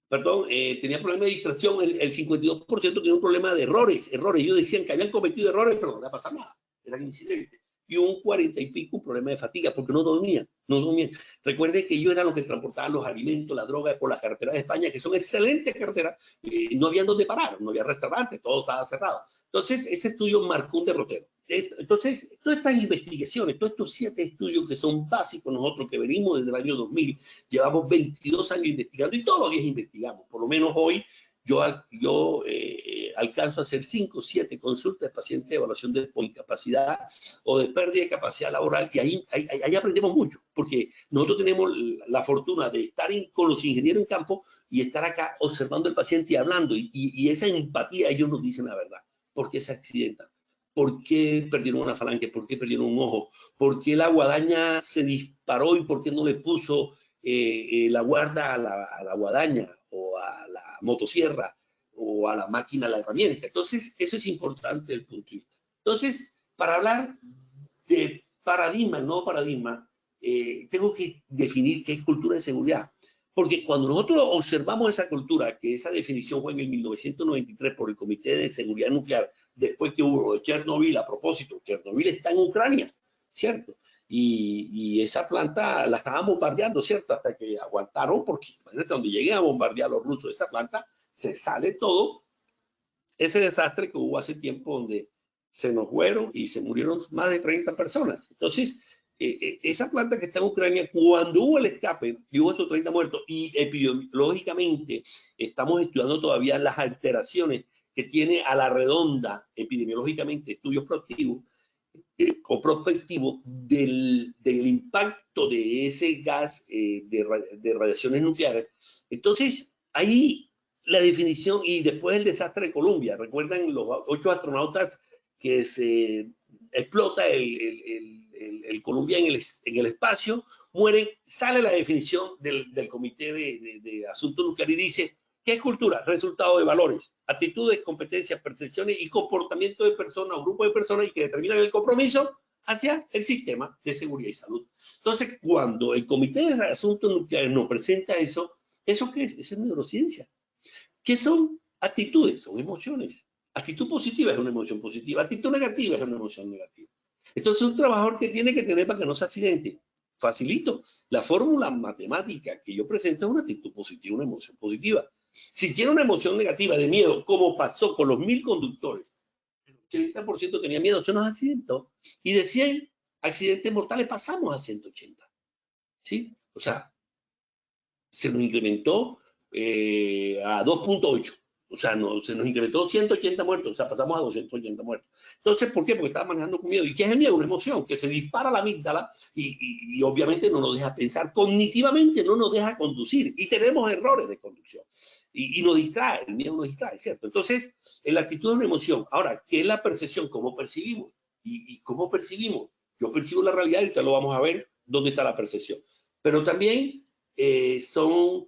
Perdón, tenía problemas de distracción, el 52% tenía un problema de errores. Ellos decían que habían cometido errores, pero no le pasaba nada. Eran incidentes. Y un 40 y pico un problema de fatiga, porque no dormían. Recuerden que ellos eran los que transportaban los alimentos, la droga por las carreteras de España, que son excelentes carreteras. No había donde parar, no había restaurantes, todo estaba cerrado. Entonces, ese estudio marcó un derrotero. Entonces, todas estas investigaciones, todos estos 7 estudios que son básicos nosotros, que venimos desde el año 2000, llevamos 22 años investigando y todos los días investigamos. Por lo menos hoy, yo alcanzo a hacer 5 o 7 consultas de pacientes de evaluación de incapacidad o de pérdida de capacidad laboral y ahí aprendemos mucho, porque nosotros tenemos la fortuna de estar con los ingenieros en campo y estar acá observando al paciente y hablando y esa empatía, ellos nos dicen la verdad. ¿Por qué se accidentan? ¿Por qué perdieron una falange? ¿Por qué perdieron un ojo? ¿Por qué la guadaña se disparó y por qué no le puso la guarda a la guadaña o a la motosierra o a la máquina, a la herramienta? Entonces, eso es importante desde el punto de vista. Entonces, para hablar de paradigma, no paradigma, tengo que definir qué es cultura de seguridad. Porque cuando nosotros observamos esa cultura, que esa definición fue en el 1993 por el Comité de Seguridad Nuclear, después que hubo Chernobyl, a propósito, Chernobyl está en Ucrania, ¿cierto? Y esa planta la estaban bombardeando, ¿cierto? Hasta que aguantaron, porque donde lleguen a bombardear los rusos esa planta, se sale todo. Ese desastre que hubo hace tiempo donde se nos fueron y se murieron más de 30 personas. Entonces, esa planta que está en Ucrania, cuando hubo el escape y hubo esos 30 muertos, y epidemiológicamente estamos estudiando todavía las alteraciones que tiene a la redonda epidemiológicamente, estudios prospectivos o prospectivos del impacto de ese gas de radiaciones nucleares. Entonces, ahí la definición, y después el desastre de Colombia, recuerdan los 8 astronautas que se explota el Columbia en el espacio, mueren, sale la definición del Comité de Asuntos Nucleares y dice, ¿qué es cultura? Resultado de valores, actitudes, competencias, percepciones y comportamiento de personas o grupos de personas y que determinan el compromiso hacia el sistema de seguridad y salud. Entonces, cuando el Comité de Asuntos Nucleares nos presenta eso, ¿eso qué es? Eso es neurociencia. ¿Qué son actitudes? Son emociones. Actitud positiva es una emoción positiva, actitud negativa es una emoción negativa. Entonces, un trabajador que tiene que tener para que no se accidente, facilito. La fórmula matemática que yo presento es una actitud positiva, una emoción positiva. Si tiene una emoción negativa de miedo, como pasó con los 1000 conductores, el 80% tenía miedo, se nos accidentó. Y de 100 accidentes mortales pasamos a 180. ¿Sí? O sea, se nos incrementó a 2.8. O sea, se nos incrementó 180 muertos, o sea, pasamos a 280 muertos. Entonces, ¿por qué? Porque estaba manejando con miedo. ¿Y qué es el miedo? Una emoción que se dispara la amígdala y obviamente no nos deja pensar. Cognitivamente no nos deja conducir y tenemos errores de conducción. Y nos distrae, el miedo nos distrae, ¿cierto? Entonces, la actitud es una emoción. Ahora, ¿qué es la percepción? ¿Cómo percibimos? ¿Y cómo percibimos? Yo percibo la realidad y ahorita lo vamos a ver dónde está la percepción. Pero también son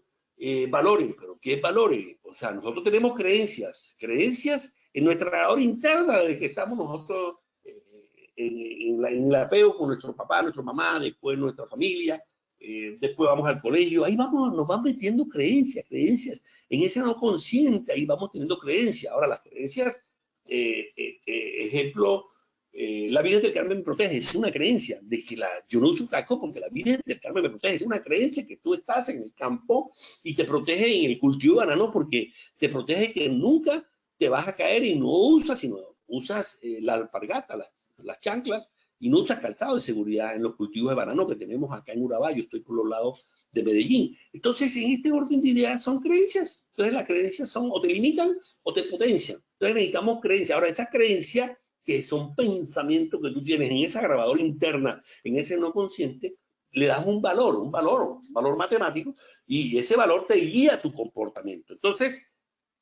valores. ¿Pero qué valores? O sea, nosotros tenemos creencias en nuestra labor interna de que estamos nosotros en el apego con nuestro papá, nuestra mamá, después nuestra familia, después vamos al colegio, ahí vamos, nos van metiendo creencias en ese no consciente, ahí vamos teniendo creencias. Ahora, las creencias, ejemplo, la Virgen del Carmen me protege, es una creencia de que yo no uso casco porque la Virgen del Carmen me protege, es una creencia que tú estás en el campo y te protege en el cultivo de banano porque te protege que nunca te vas a caer y no usas, sino usas la alpargata, las chanclas, y no usas calzado de seguridad en los cultivos de banano que tenemos acá en Urabá. Yo estoy por los lados de Medellín. Entonces, en este orden de ideas son creencias. Entonces, las creencias son o te limitan o te potencian. Entonces, necesitamos creencias. Ahora, esas creencias que son pensamientos que tú tienes en esa grabadora interna, en ese no consciente, le das un valor matemático, y ese valor te guía tu comportamiento. Entonces,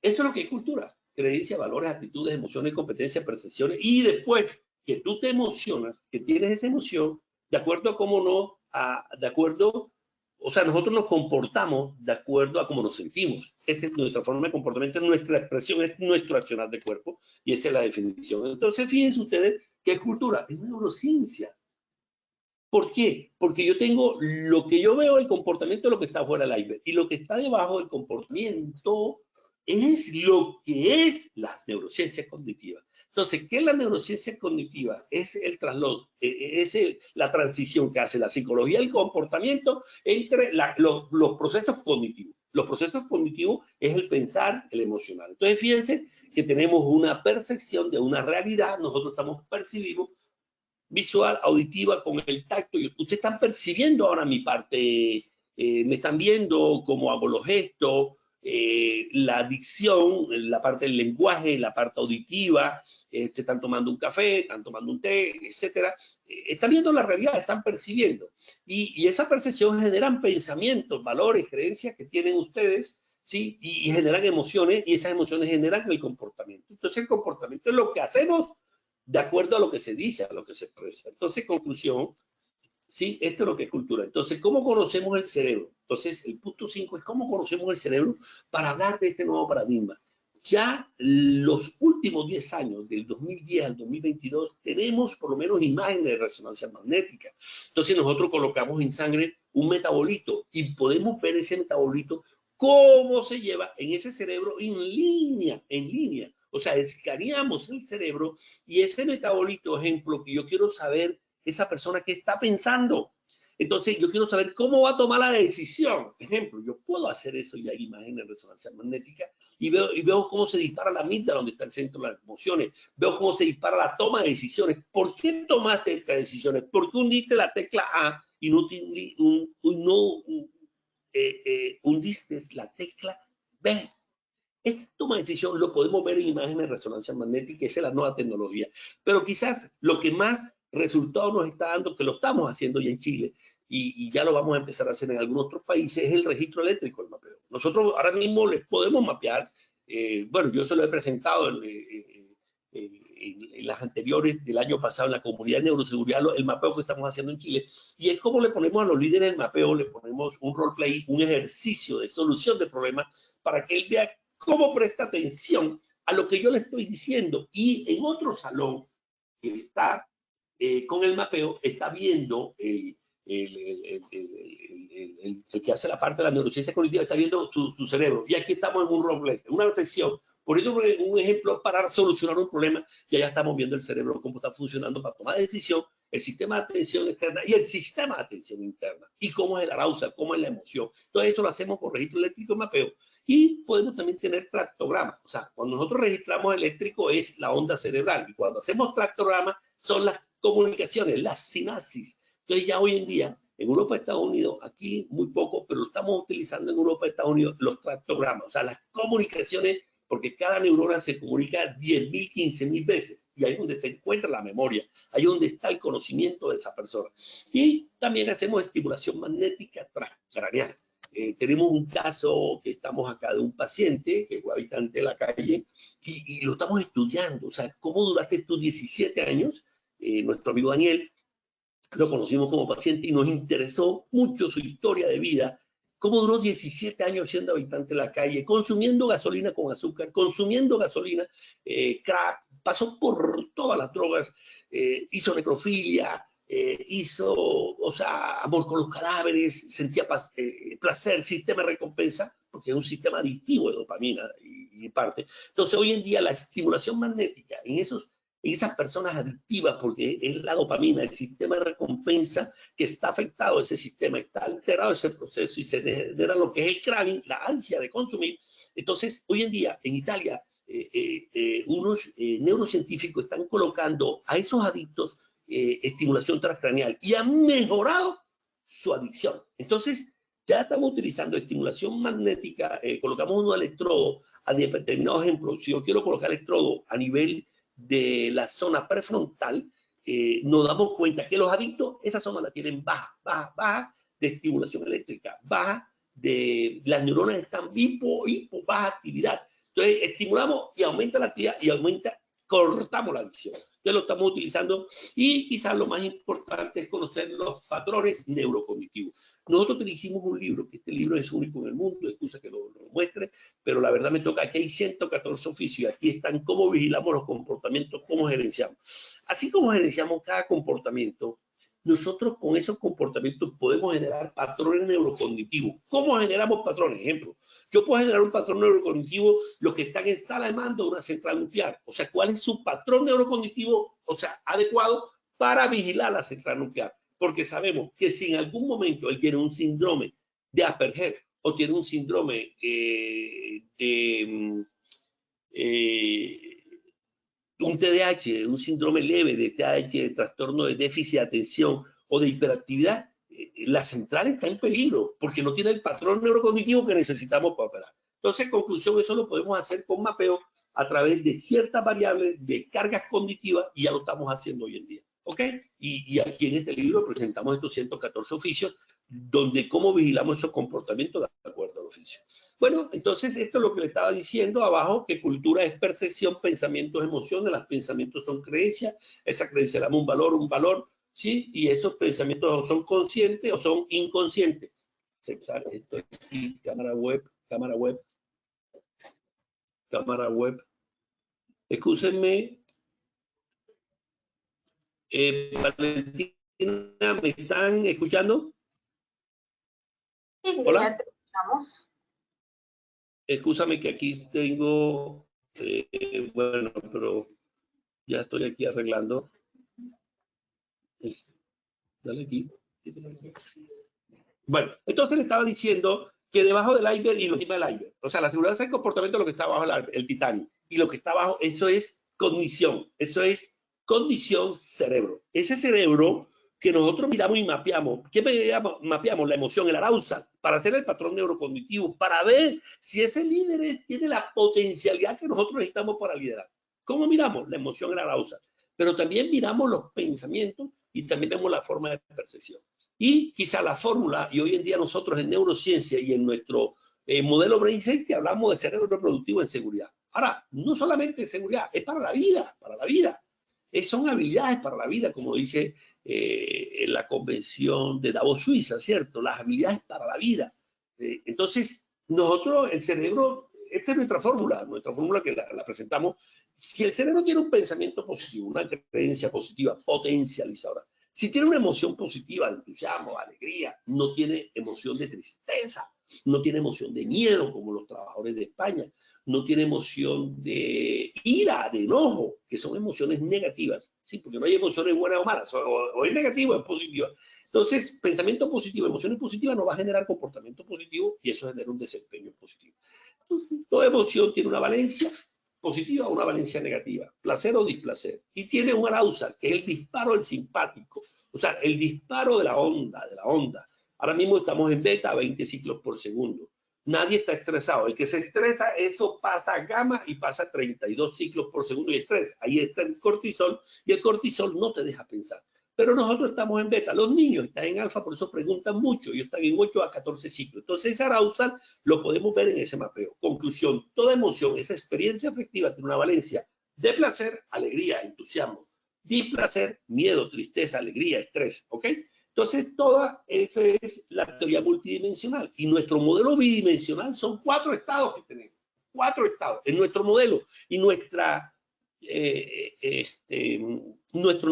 eso es lo que es cultura: creencias, valores, actitudes, emociones, competencias, percepciones, y después que tú te emocionas, que tienes esa emoción, de acuerdo a cómo no, de acuerdo, o sea, nosotros nos comportamos de acuerdo a cómo nos sentimos. Esa es nuestra forma de comportamiento, es nuestra expresión, es nuestro accionar de cuerpo, y esa es la definición. Entonces, fíjense ustedes que es cultura, es neurociencia. ¿Por qué? Porque yo tengo lo que yo veo, el comportamiento de lo que está fuera del iceberg, y lo que está debajo del comportamiento es lo que es la neurociencia cognitiva. Entonces, ¿qué es la neurociencia cognitiva? Es el traslado, es la transición que hace la psicología del comportamiento entre los procesos cognitivos. Los procesos cognitivos es el pensar, el emocional. Entonces, fíjense que tenemos una percepción de una realidad, nosotros percibimos visual, auditiva, con el tacto. Ustedes están percibiendo ahora mi parte, me están viendo cómo hago los gestos, la dicción, la parte del lenguaje, la parte auditiva, están tomando un café, están tomando un té, etcétera. Están viendo la realidad, están percibiendo. Y esa percepción generan pensamientos, valores, creencias que tienen ustedes, ¿sí? Y generan emociones, y esas emociones generan el comportamiento. Entonces, el comportamiento es lo que hacemos de acuerdo a lo que se dice, a lo que se expresa. Entonces, conclusión, sí, esto es lo que es cultura. Entonces, ¿cómo conocemos el cerebro? Entonces, el punto 5 es cómo conocemos el cerebro para hablar de este nuevo paradigma. Ya los últimos 10 años, del 2010 al 2022, tenemos por lo menos imágenes de resonancia magnética. Entonces, nosotros colocamos en sangre un metabolito y podemos ver ese metabolito, cómo se lleva en ese cerebro en línea. O sea, escaneamos el cerebro y ese metabolito, ejemplo, que yo quiero saber esa persona que está pensando. Entonces, yo quiero saber cómo va a tomar la decisión. Ejemplo, yo puedo hacer eso y hay imágenes de resonancia magnética y veo cómo se dispara la amígdala, donde está el centro de las emociones. Veo cómo se dispara la toma de decisiones. ¿Por qué tomaste estas decisiones? ¿Por qué hundiste la tecla A y no hundiste la tecla B? Esta toma de decisión lo podemos ver en imágenes de resonancia magnética, esa es la nueva tecnología. Pero quizás lo que más resultado nos está dando, que lo estamos haciendo ya en Chile, y ya lo vamos a empezar a hacer en algunos otros países, es el registro eléctrico, el mapeo. Nosotros ahora mismo les podemos mapear, bueno, yo se lo he presentado en las anteriores del año pasado en la comunidad de neuroseguridad, el mapeo que estamos haciendo en Chile, y es como le ponemos a los líderes del mapeo, le ponemos un roleplay, un ejercicio de solución de problemas, para que él vea cómo presta atención a lo que yo le estoy diciendo. Y en otro salón que está con el mapeo, está viendo el que hace la parte de la neurociencia cognitiva, está viendo su cerebro. Y aquí estamos en un roleplay, una sesión. Poniendo un ejemplo para solucionar un problema, ya estamos viendo el cerebro cómo está funcionando para tomar decisión, el sistema de atención externa y el sistema de atención interna, y cómo es el arousal, cómo es la emoción. Todo eso lo hacemos con registro eléctrico y mapeo. Y podemos también tener tractogramas. O sea, cuando nosotros registramos eléctrico es la onda cerebral, y cuando hacemos tractogramas son las comunicaciones, las sinapsis. Entonces ya hoy en día, en Europa y Estados Unidos, aquí muy poco, pero lo estamos utilizando en Europa y Estados Unidos, los tractogramas, o sea, las comunicaciones, porque cada neurona se comunica 10.000, 15.000 veces, y ahí es donde se encuentra la memoria, ahí es donde está el conocimiento de esa persona. Y también hacemos estimulación magnética transcraneal. Tenemos un caso que estamos acá de un paciente que fue habitante de la calle y lo estamos estudiando, o sea, ¿cómo duraste tus 17 años? Nuestro amigo Daniel lo conocimos como paciente y nos interesó mucho su historia de vida, cómo duró 17 años siendo habitante de la calle, consumiendo gasolina con azúcar, consumiendo gasolina, crack, pasó por todas las drogas, hizo necrofilia, hizo, o sea, amor con los cadáveres, sentía placer, sistema de recompensa, porque es un sistema adictivo de dopamina y parte. Entonces, hoy en día la estimulación magnética en esas personas adictivas, porque es la dopamina, el sistema de recompensa que está afectado, ese sistema está alterado, ese proceso, y se genera lo que es el craving, la ansia de consumir. Entonces, hoy en día, en Italia, unos neurocientíficos están colocando a esos adictos estimulación transcraneal y han mejorado su adicción. Entonces, ya estamos utilizando estimulación magnética, colocamos unos electrodos a determinados ejemplos. Si yo quiero colocar electrodo a nivel de la zona prefrontal, nos damos cuenta que los adictos esa zona la tienen baja de estimulación eléctrica, baja de las neuronas están baja actividad. Entonces estimulamos y aumenta la actividad y cortamos la adicción. Entonces lo estamos utilizando y quizás lo más importante es conocer los patrones neurocognitivos. Nosotros hicimos un libro, que este libro es único en el mundo, excusa que lo muestre, pero la verdad me toca, aquí hay 114 oficios, aquí están cómo vigilamos los comportamientos, cómo gerenciamos. Así como gerenciamos cada comportamiento, nosotros con esos comportamientos podemos generar patrones neurocognitivos. ¿Cómo generamos patrones? Ejemplo, yo puedo generar un patrón neurocognitivo los que están en sala de mando de una central nuclear. O sea, ¿cuál es su patrón neurocognitivo, o sea, adecuado para vigilar la central nuclear? Porque sabemos que si en algún momento él tiene un síndrome de Asperger o tiene un síndrome un TDAH, un síndrome leve de TDAH, de trastorno de déficit de atención o de hiperactividad, la central está en peligro porque no tiene el patrón neurocognitivo que necesitamos para operar. Entonces, en conclusión, eso lo podemos hacer con mapeo a través de ciertas variables de cargas cognitivas y ya lo estamos haciendo hoy en día. ¿Ok? Y aquí en este libro presentamos estos 114 oficios donde cómo vigilamos esos comportamientos de acuerdo al oficio. Bueno, entonces esto es lo que le estaba diciendo abajo, que cultura es percepción, pensamientos, emociones. Los pensamientos son creencias, esa creencia le damos un valor, ¿sí? Y esos pensamientos o son conscientes o son inconscientes. Esto es aquí, cámara web. Excúsenme. Valentina, ¿me están escuchando? Sí, sí, Hola. señor, te escuchamos. Excúsame que aquí tengo, bueno, pero ya estoy aquí arreglando. Dale aquí. Bueno, entonces le estaba diciendo que debajo del iceberg y encima del iceberg, o sea, la seguridad del comportamiento es lo que está abajo del el titanio, y lo que está abajo, eso es cognición, eso es condición cerebro. Ese cerebro que nosotros miramos y mapeamos, ¿qué mapeamos? La emoción, el arousal, para hacer el patrón neurocognitivo, para ver si ese líder tiene la potencialidad que nosotros necesitamos para liderar. ¿Cómo miramos? La emoción, el arousal. Pero también miramos los pensamientos y también vemos la forma de percepción. Y quizá la fórmula, y hoy en día nosotros en neurociencia y en nuestro modelo Brain Safety hablamos de cerebro reproductivo en seguridad. Ahora, no solamente seguridad, es para la vida, son habilidades para la vida, como dice la convención de Davos, Suiza, ¿cierto? Las habilidades para la vida. Entonces, nosotros, el cerebro, esta es nuestra fórmula que la presentamos. Si el cerebro tiene un pensamiento positivo, una creencia positiva, potencializadora, si tiene una emoción positiva de entusiasmo, alegría, no tiene emoción de tristeza no tiene emoción de miedo como los trabajadores de España, no tiene emoción de ira, de enojo, que son emociones negativas, ¿sí? Porque no hay emociones buenas o malas, o es negativa o es positiva. Entonces, pensamiento positivo, emociones positivas nos va a generar comportamiento positivo y eso genera un desempeño positivo. Entonces, toda emoción tiene una valencia positiva o una valencia negativa, placer o displacer, y tiene un arousal, que es el disparo del simpático, o sea, el disparo de la onda, Ahora mismo estamos en beta a 20 ciclos por segundo. Nadie está estresado. El que se estresa, eso pasa a gamma y pasa a 32 ciclos por segundo y estrés. Ahí está el cortisol y el cortisol no te deja pensar. Pero nosotros estamos en beta. Los niños están en alfa, por eso preguntan mucho. Ellos están en 8 a 14 ciclos. Entonces, ese arousal lo podemos ver en ese mapeo. Conclusión, toda emoción, esa experiencia afectiva tiene una valencia de placer, alegría, entusiasmo. Displacer, miedo, tristeza, alegría, estrés. ¿Ok? Entonces, toda esa es la teoría multidimensional. Y nuestro modelo bidimensional son 4 estados que tenemos. 4 estados en nuestro modelo. Y nuestro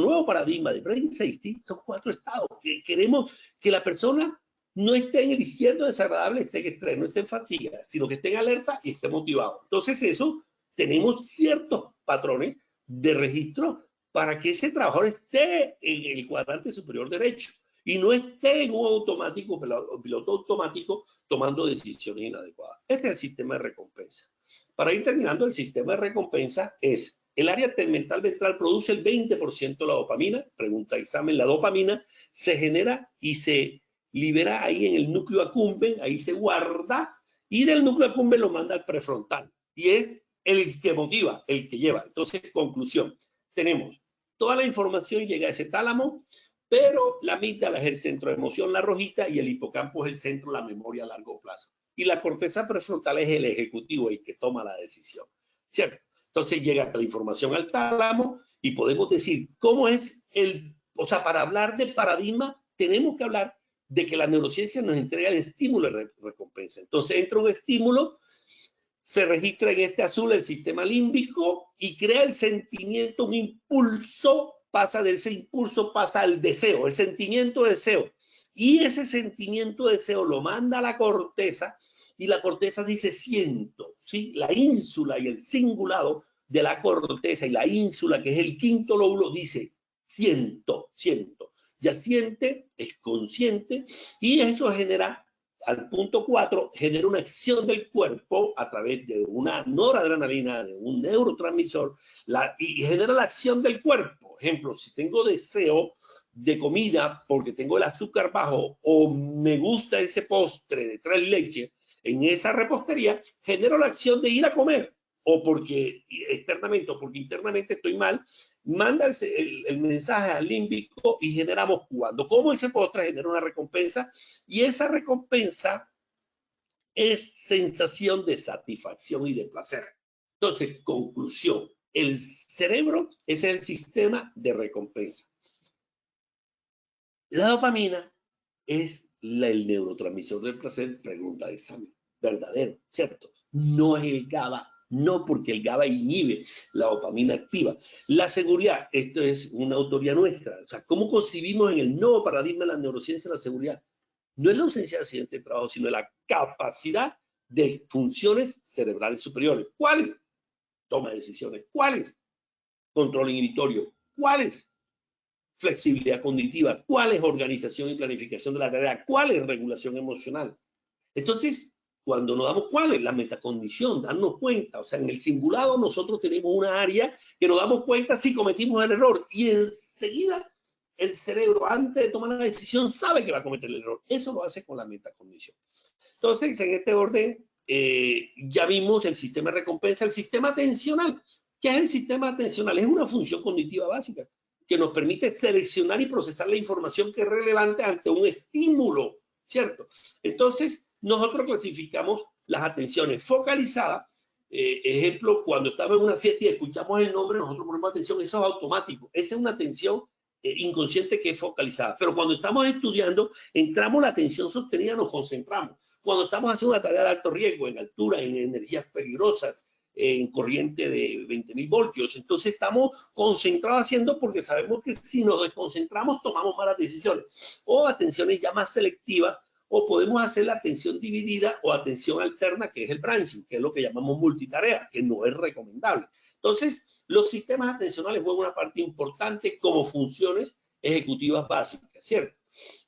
nuevo paradigma de Brain Safety son 4 estados. Que queremos que la persona no esté en el izquierdo desagradable, esté en estrés, no esté en fatiga, sino que esté en alerta y esté motivado. Entonces, eso, tenemos ciertos patrones de registro para que ese trabajador esté en el cuadrante superior derecho y no esté en un automático, piloto automático, tomando decisiones inadecuadas. Este es el sistema de recompensa. Para ir terminando, el sistema de recompensa es: el área tegmental ventral produce el 20% de la dopamina. Pregunta examen: la dopamina se genera y se libera ahí en el núcleo accumbens, ahí se guarda, y del núcleo accumbens lo manda al prefrontal. Y es el que motiva, el que lleva. Entonces, conclusión, tenemos toda la información llega a ese tálamo, pero la amígdala es el centro de emoción, la rojita, y el hipocampo es el centro de la memoria a largo plazo. Y la corteza prefrontal es el ejecutivo, el que toma la decisión, ¿cierto? Entonces llega la información al tálamo y podemos decir cómo es o sea, para hablar de paradigma tenemos que hablar de que la neurociencia nos entrega el estímulo de recompensa. Entonces entra un estímulo, se registra en este azul el sistema límbico y crea el sentimiento, un impulso. De ese impulso pasa al deseo, el sentimiento de deseo. Y ese sentimiento de deseo lo manda a la corteza y la corteza dice siento, ¿sí? La ínsula y el cingulado de la corteza y la ínsula, que es el quinto lóbulo, dice siento. Ya siente, es consciente, y eso genera, al punto 4, genera una acción del cuerpo a través de una noradrenalina, de un neurotransmisor, y genera la acción del cuerpo. Ejemplo, si tengo deseo de comida porque tengo el azúcar bajo o me gusta ese postre de 3 leches, en esa repostería genero la acción de ir a comer, o porque externamente o porque internamente estoy mal, manda el mensaje al límbico y generamos, cuando como ese postre, genera una recompensa, y esa recompensa es sensación de satisfacción y de placer. Entonces, conclusión, el cerebro es el sistema de recompensa. La dopamina es el neurotransmisor del placer, pregunta de examen. Verdadero, ¿cierto? No es el GABA, no, porque el GABA inhibe, la dopamina activa. La seguridad, esto es una autoría nuestra. O sea, ¿cómo concibimos en el nuevo paradigma de la neurociencia la seguridad? No es la ausencia de accidente de trabajo, sino la capacidad de funciones cerebrales superiores. ¿Cuáles? Toma de decisiones. ¿Cuáles? Control inhibitorio. ¿Cuáles? Flexibilidad cognitiva. ¿Cuáles? Organización y planificación de la tarea. ¿Cuáles? Regulación emocional. Entonces, cuando nos damos cuáles, la metacognición, darnos cuenta, o sea, en el simulado nosotros tenemos una área que nos damos cuenta si cometimos el error y enseguida el cerebro, antes de tomar la decisión, sabe que va a cometer el error. Eso lo hace con la metacognición. Entonces, en este orden, ya vimos el sistema de recompensa, el sistema atencional. ¿Qué es el sistema atencional? Es una función cognitiva básica que nos permite seleccionar y procesar la información que es relevante ante un estímulo, ¿cierto? Entonces, nosotros clasificamos las atenciones focalizadas. Ejemplo, cuando estamos en una fiesta y escuchamos el nombre, nosotros ponemos atención, eso es automático. Esa es una atención inconsciente que es focalizada. Pero cuando estamos estudiando, entramos la atención sostenida, nos concentramos. Cuando estamos haciendo una tarea de alto riesgo, en altura, en energías peligrosas, en corriente de 20.000 voltios, entonces estamos concentrados haciendo, porque sabemos que si nos desconcentramos tomamos malas decisiones. O atenciones ya más selectivas, o podemos hacer la atención dividida o atención alterna, que es el branching, que es lo que llamamos multitarea, que no es recomendable. Entonces, los sistemas atencionales juegan una parte importante como funciones ejecutivas básicas, ¿cierto?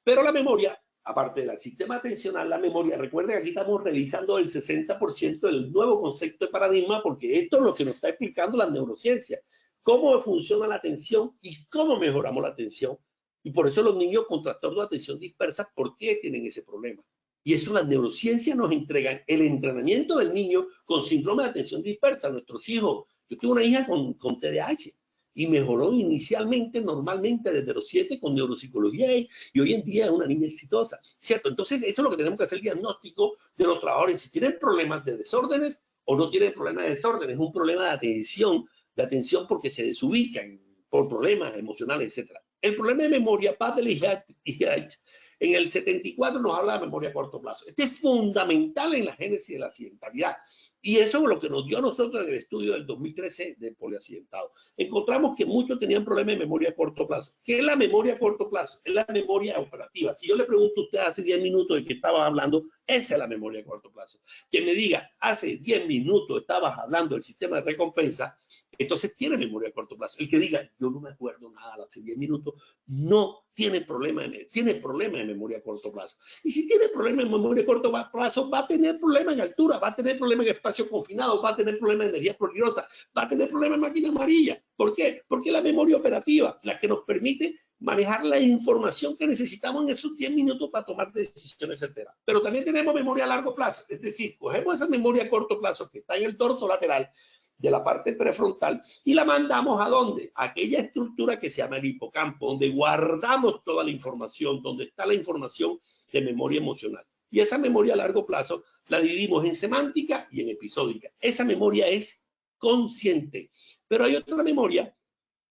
Pero la memoria, aparte del sistema atencional, la memoria, recuerden que aquí estamos revisando el 60% del nuevo concepto de paradigma, porque esto es lo que nos está explicando la neurociencia, cómo funciona la atención y cómo mejoramos la atención. Y por eso los niños con trastorno de atención dispersa, ¿por qué tienen ese problema? Y eso la neurociencia nos entrega, el entrenamiento del niño con síndrome de atención dispersa. Nuestros hijos, yo tuve una hija con TDAH y mejoró inicialmente, normalmente desde los 7 con neuropsicología y hoy en día es una niña exitosa, ¿cierto? Entonces, eso es lo que tenemos que hacer, el diagnóstico de los trabajadores, si tienen problemas de desórdenes o no tienen problemas de desórdenes, es un problema de atención porque se desubican por problemas emocionales, etc. El problema de memoria, Padel en el 74 nos habla de memoria a corto plazo. Este es fundamental en la génesis de la accidentalidad. Y eso es lo que nos dio a nosotros en el estudio del 2013 de poliaccidentado. Encontramos que muchos tenían problemas de memoria a corto plazo. ¿Qué es la memoria a corto plazo? Es la memoria operativa. Si yo le pregunto a usted hace 10 minutos de qué estaba hablando, esa es la memoria a corto plazo. Que me diga, hace 10 minutos estabas hablando del sistema de recompensa, entonces tiene memoria a corto plazo. El que diga, yo no me acuerdo nada hace 10 minutos, no tiene problema de memoria a corto plazo. Y si tiene problema en memoria a corto plazo, va a tener problema en altura, va a tener problema en espacio confinado, va a tener problema en energía peligrosa, va a tener problema en máquina amarilla. ¿Por qué? Porque la memoria operativa, la que nos permite manejar la información que necesitamos en esos 10 minutos para tomar decisiones certeras. Pero también tenemos memoria a largo plazo, es decir, cogemos esa memoria a corto plazo que está en el dorso lateral de la parte prefrontal y la mandamos ¿a dónde? A aquella estructura que se llama el hipocampo, donde guardamos toda la información, donde está la información de memoria emocional. Y esa memoria a largo plazo la dividimos en semántica y en episódica. Esa memoria es consciente. Pero hay otra memoria.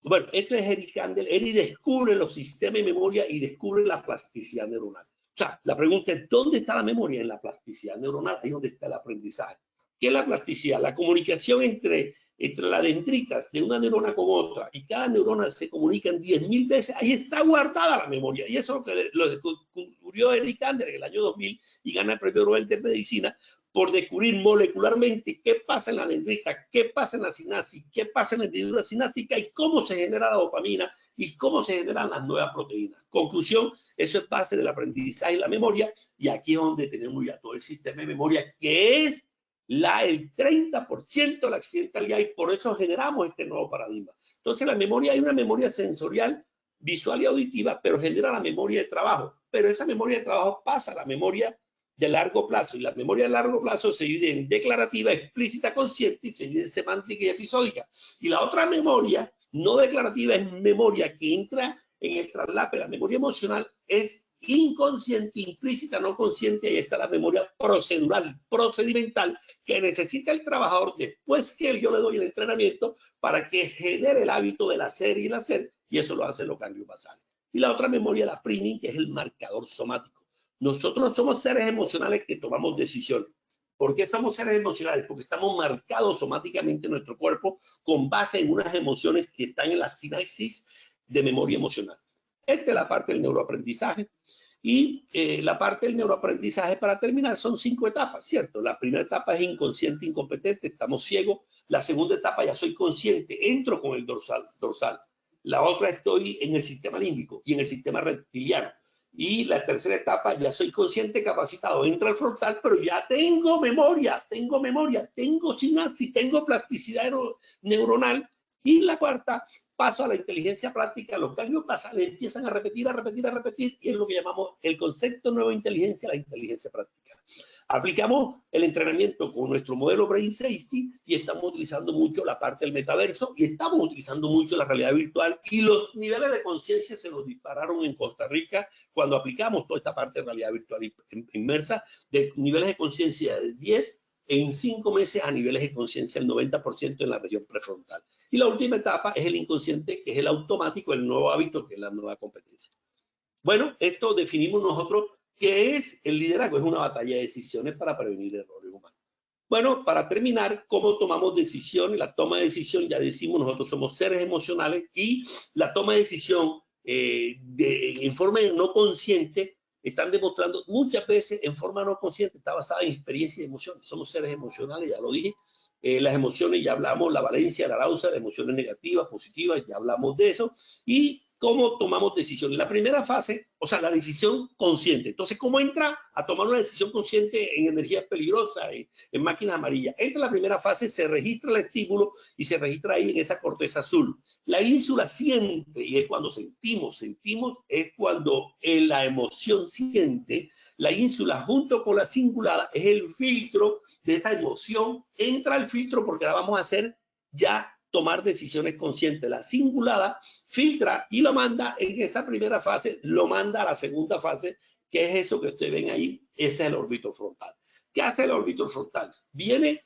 Bueno, esto es Eric Kandel. Eric descubre los sistemas de memoria y descubre la plasticidad neuronal. O sea, la pregunta es, ¿dónde está la memoria? En la plasticidad neuronal, ahí donde está el aprendizaje. ¿Qué es la plasticidad? La comunicación entre las dendritas de una neurona con otra, y cada neurona se comunican 10.000 veces, ahí está guardada la memoria. Y eso es lo que lo descubrió Eric Kandel en el año 2000 y gana el premio Nobel de Medicina por descubrir molecularmente qué pasa en la dendrita, qué pasa en la sinapsis, qué pasa en la hendidura sináptica y cómo se genera la dopamina y cómo se generan las nuevas proteínas. Conclusión, eso es base del aprendizaje y la memoria, y aquí es donde tenemos ya todo el sistema de memoria, que es el 30% de la accidentalidad, y por eso generamos este nuevo paradigma. Entonces la memoria, hay una memoria sensorial, visual y auditiva, pero genera la memoria de trabajo. Pero esa memoria de trabajo pasa a la memoria de largo plazo, y la memoria de largo plazo se divide en declarativa, explícita, consciente, y se divide en semántica y episódica. Y la otra memoria no declarativa es memoria que entra en el traslape. La memoria emocional es inconsciente, implícita, no consciente. Ahí está la memoria procedural, procedimental, que necesita el trabajador después que yo le doy el entrenamiento para que genere el hábito del hacer y el hacer, y eso lo hacen los cambios basales. Y la otra memoria, la priming, que es el marcador somático. Nosotros somos seres emocionales que tomamos decisiones. ¿Por qué somos seres emocionales? Porque estamos marcados somáticamente en nuestro cuerpo con base en unas emociones que están en la sinapsis de memoria emocional. Esta es la parte del neuroaprendizaje. Y la parte del neuroaprendizaje, para terminar, son 5 etapas, ¿cierto? La primera etapa es inconsciente, incompetente, estamos ciegos. La segunda etapa, ya soy consciente, entro con el dorsal. La otra, estoy en el sistema límbico y en el sistema reptiliano. Y la tercera etapa, ya soy consciente, capacitado, entra al frontal, pero ya tengo memoria, tengo sinapsis, tengo plasticidad neuronal. Y la cuarta, paso a la inteligencia práctica, los cambios basales empiezan a repetir, y es lo que llamamos el concepto nuevo de inteligencia, la inteligencia práctica. Aplicamos el entrenamiento con nuestro modelo Brain Safety y estamos utilizando mucho la parte del metaverso y estamos utilizando mucho la realidad virtual, y los niveles de conciencia se nos dispararon en Costa Rica cuando aplicamos toda esta parte de realidad virtual inmersa, de niveles de conciencia de 10 en 5 meses a niveles de conciencia del 90% en la región prefrontal. Y la última etapa es el inconsciente, que es el automático, el nuevo hábito, que es la nueva competencia. Bueno, esto definimos nosotros. ¿Qué es el liderazgo? Es una batalla de decisiones para prevenir errores humanos. Bueno, para terminar, ¿cómo tomamos decisiones? La toma de decisión, ya decimos, nosotros somos seres emocionales, y la toma de decisión en forma no consciente están demostrando muchas veces en forma no consciente, está basada en experiencias y emociones. Somos seres emocionales, ya lo dije. Las emociones, ya hablamos, la valencia, la causa, las emociones negativas, positivas, ya hablamos de eso. Y cómo tomamos decisiones. La primera fase, o sea, la decisión consciente. Entonces, ¿cómo entra a tomar una decisión consciente en energías peligrosas, en máquinas amarillas? Entra la primera fase, se registra el estímulo y se registra ahí en esa corteza azul. La ínsula siente, y es cuando sentimos, es cuando la emoción siente. La ínsula junto con la cingulada es el filtro de esa emoción. Entra al filtro porque la vamos a hacer ya tomar decisiones conscientes. La cingulada filtra y lo manda en esa primera fase, lo manda a la segunda fase, que es eso que ustedes ven ahí, ese es el órbito frontal. ¿Qué hace el órbito frontal? Viene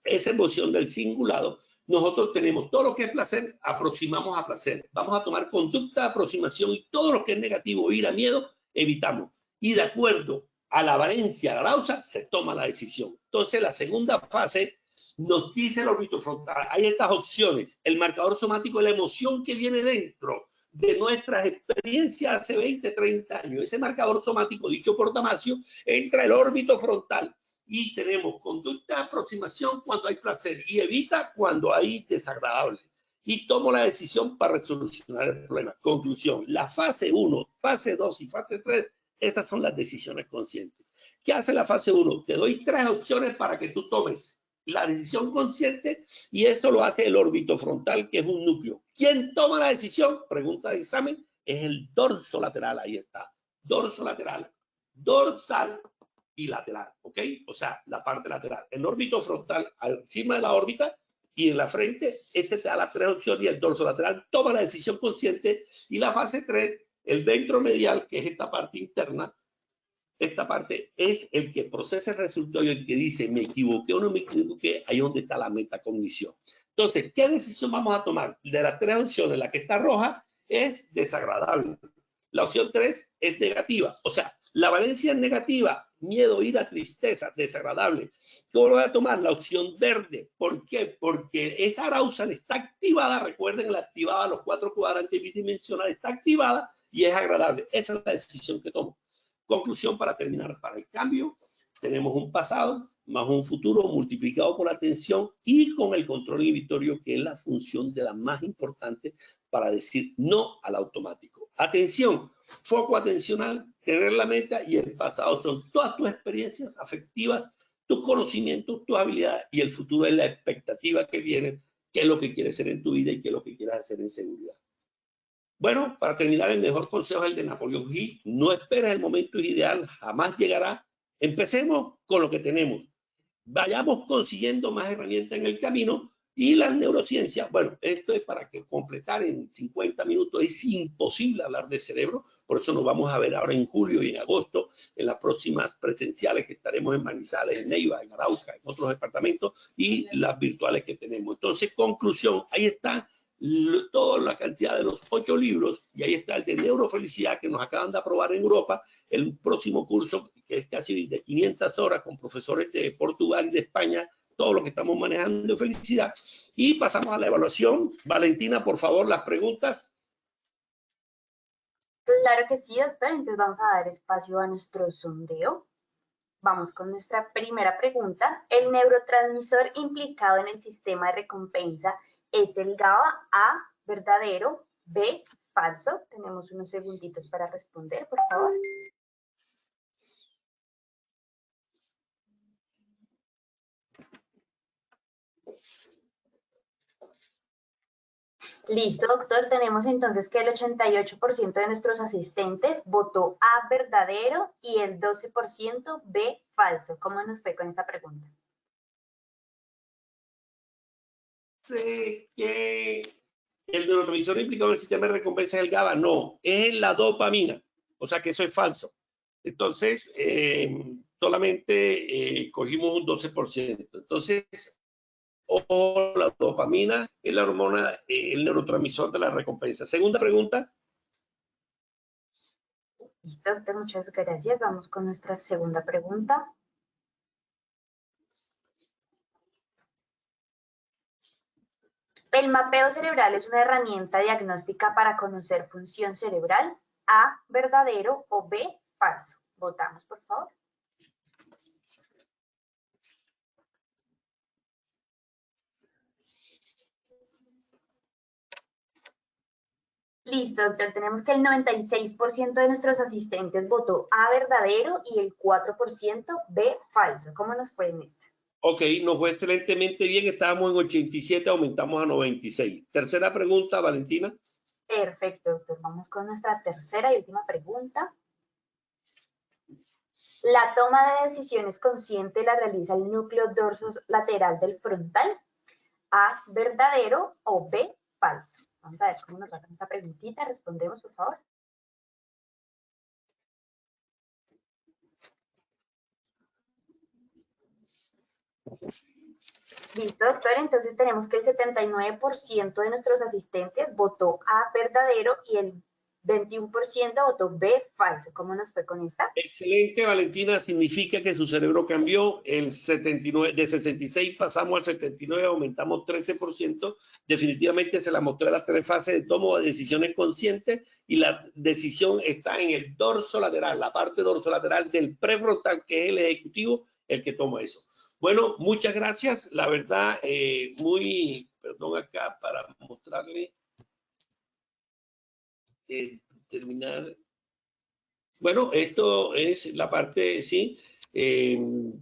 esa emoción del cingulado. Nosotros tenemos todo lo que es placer, aproximamos a placer. Vamos a tomar conducta de aproximación y todo lo que es negativo, ira, miedo, evitamos. Y de acuerdo a la valencia, a la causa, se toma la decisión. Entonces, la segunda fase nos dice el órbito frontal, hay estas opciones. El marcador somático es la emoción que viene dentro de nuestras experiencias hace 20, 30 años. Ese marcador somático, dicho por Damasio, entra el órbito frontal. Y tenemos conducta de aproximación cuando hay placer y evita cuando hay desagradable. Y tomo la decisión para solucionar el problema. Conclusión, la fase 1, fase 2 y fase 3, estas son las decisiones conscientes. ¿Qué hace la fase 1? Te doy 3 opciones para que tú tomes la decisión consciente y eso lo hace el órbito frontal, que es un núcleo. ¿Quién toma la decisión? Pregunta de examen, es el dorso lateral, ahí está. Dorso lateral, dorsal y lateral, ¿ok? O sea, la parte lateral. El órbito frontal encima de la órbita y en la frente, te da las 3 opciones y el dorso lateral toma la decisión consciente. Y la fase 3, el ventromedial, que es esta parte interna, esta parte es el que procesa el resultado y el que dice me equivoqué o no me equivoqué, ahí donde está la metacognición. Entonces, ¿qué decisión vamos a tomar? De las 3 opciones, la que está roja es desagradable. La opción 3 es negativa, o sea, la valencia es negativa, miedo, ira, tristeza, desagradable. ¿Cómo lo voy a tomar? La opción verde. ¿Por qué? Porque esa arousal está activada, recuerden, la activada, los 4 cuadrantes bidimensionales, está activada y es agradable. Esa es la decisión que tomo. Conclusión para terminar, para el cambio tenemos un pasado más un futuro multiplicado por la atención y con el control inhibitorio, que es la función de la más importante para decir no al automático. Atención, foco atencional, tener la meta y el pasado son todas tus experiencias afectivas, tus conocimientos, tus habilidades y el futuro es la expectativa que viene, qué es lo que quieres hacer en tu vida y qué es lo que quieres hacer en seguridad. Bueno, para terminar, el mejor consejo es el de Napoleón Hill. No esperes el momento ideal, jamás llegará. Empecemos con lo que tenemos. Vayamos consiguiendo más herramientas en el camino y las neurociencias. Bueno, esto es para que completar en 50 minutos. Es imposible hablar de cerebro. Por eso nos vamos a ver ahora en julio y en agosto en las próximas presenciales que estaremos en Manizales, en Neiva, en Arauca, en otros departamentos y las virtuales que tenemos. Entonces, conclusión, ahí está toda la cantidad de los 8 libros y ahí está el de neurofelicidad que nos acaban de aprobar en Europa, el próximo curso que es casi de 500 horas con profesores de Portugal y de España, todo lo que estamos manejando de felicidad. Y pasamos a la evaluación. Valentina, por favor, las preguntas. Claro que sí, doctor. Entonces vamos a dar espacio a nuestro sondeo. Vamos con nuestra primera pregunta. El neurotransmisor implicado en el sistema de recompensa es el GABA. A, verdadero. B, falso. Tenemos unos segunditos para responder, por favor. Listo, doctor. Tenemos entonces que el 88% de nuestros asistentes votó A, verdadero, y el 12% B, falso. ¿Cómo nos fue con esta pregunta? Sé que el neurotransmisor implicado en el sistema de recompensa es el GABA. No, es la dopamina. O sea que eso es falso. Entonces, solamente cogimos un 12%. Entonces, o la dopamina es la hormona, el neurotransmisor de la recompensa. Segunda pregunta. Listo, doctor, muchas gracias. Vamos con nuestra segunda pregunta. ¿El mapeo cerebral es una herramienta diagnóstica para conocer función cerebral? A, verdadero, o B, falso. Votamos, por favor. Listo, doctor. Tenemos que el 96% de nuestros asistentes votó A verdadero y el 4% B falso. ¿Cómo nos fue en esta? Ok, nos fue excelentemente bien. Estábamos en 87, aumentamos a 96. Tercera pregunta, Valentina. Perfecto, doctor. Vamos con nuestra tercera y última pregunta. La toma de decisiones consciente la realiza el núcleo dorsolateral del frontal. A verdadero o B falso. Vamos a ver cómo nos va con esta preguntita. Respondemos, por favor. Listo, doctor. Entonces tenemos que el 79% de nuestros asistentes votó A verdadero y el 21% votó B falso. ¿Cómo nos fue con esta? Excelente, Valentina. Significa que su cerebro cambió. El 79, de 66 pasamos al 79, aumentamos 13%. Definitivamente se la mostré las 3 fases de toma de decisiones conscientes y la decisión está en el dorso lateral, la parte dorsolateral del prefrontal, que es el ejecutivo, el que toma eso. Bueno, muchas gracias. La verdad, perdón acá para mostrarle. Terminar. Bueno, esto es la parte, sí.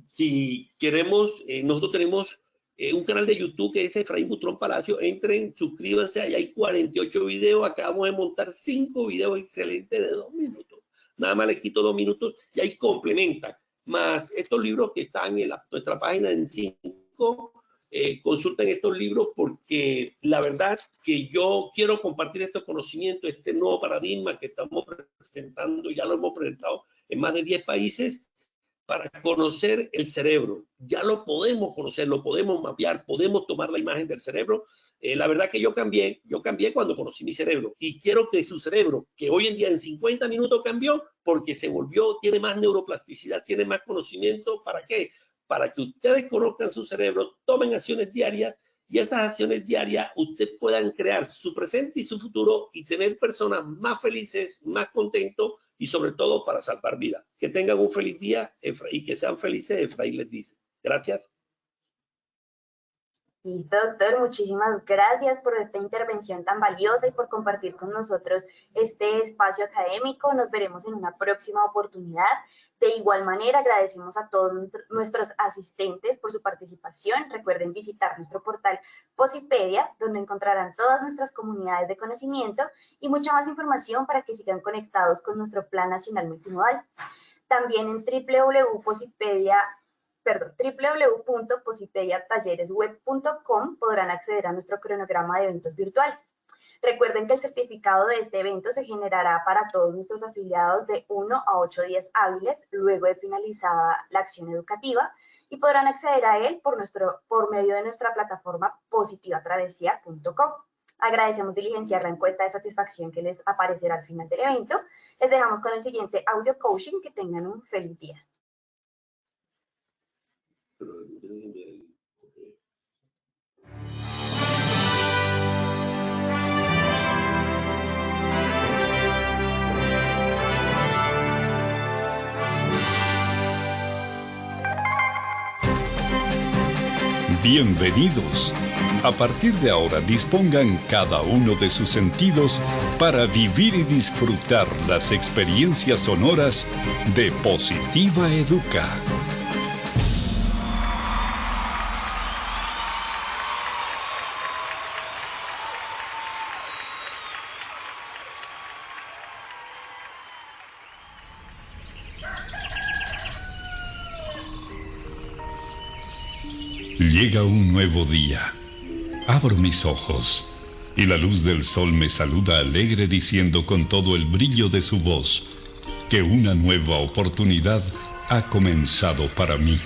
Si queremos, nosotros tenemos un canal de YouTube que es Efraín Butrón Palacio. Entren, suscríbanse, ahí hay 48 videos. Acabamos de montar 5 videos excelentes de 2 minutos. Nada más le quito 2 minutos y ahí complementan. Más estos libros que están en nuestra página en 5. Consulten estos libros porque la verdad que yo quiero compartir estos conocimientos, este nuevo paradigma que estamos presentando, ya lo hemos presentado en más de 10 países, para conocer el cerebro. Ya lo podemos conocer, lo podemos mapear, podemos tomar la imagen del cerebro. La verdad que yo cambié cuando conocí mi cerebro y quiero que su cerebro, que hoy en día en 50 minutos cambió porque se volvió, tiene más neuroplasticidad, tiene más conocimiento. ¿Para qué? Para que ustedes conozcan su cerebro, tomen acciones diarias y esas acciones diarias ustedes puedan crear su presente y su futuro y tener personas más felices, más contentos y sobre todo para salvar vidas. Que tengan un feliz día y que sean felices, Efraín les dice. Gracias. Listo, doctor. Muchísimas gracias por esta intervención tan valiosa y por compartir con nosotros este espacio académico. Nos veremos en una próxima oportunidad. De igual manera, agradecemos a todos nuestros asistentes por su participación. Recuerden visitar nuestro portal Posipedia, donde encontrarán todas nuestras comunidades de conocimiento y mucha más información para que sigan conectados con nuestro Plan Nacional Multimodal. También en www.posipediatalleresweb.com podrán acceder a nuestro cronograma de eventos virtuales. Recuerden que el certificado de este evento se generará para todos nuestros afiliados de 1 a 8 días hábiles luego de finalizada la acción educativa y podrán acceder a él por medio de nuestra plataforma positivatravesía.com. Agradecemos diligenciar la encuesta de satisfacción que les aparecerá al final del evento. Les dejamos con el siguiente audio coaching. Que tengan un feliz día. Bienvenidos. A partir de ahora dispongan cada uno de sus sentidos para vivir y disfrutar las experiencias sonoras de Positiva Educa. Llega un nuevo día. Abro mis ojos y la luz del sol me saluda alegre diciendo con todo el brillo de su voz que una nueva oportunidad ha comenzado para mí.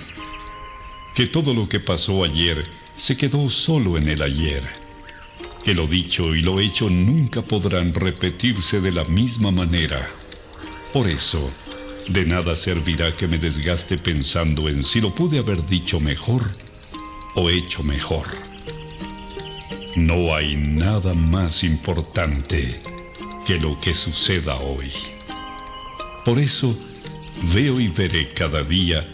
Que todo lo que pasó ayer se quedó solo en el ayer. Que lo dicho y lo hecho nunca podrán repetirse de la misma manera. Por eso, de nada servirá que me desgaste pensando en si lo pude haber dicho mejor o hecho mejor. No hay nada más importante que lo que suceda hoy. Por eso, veo y veré cada día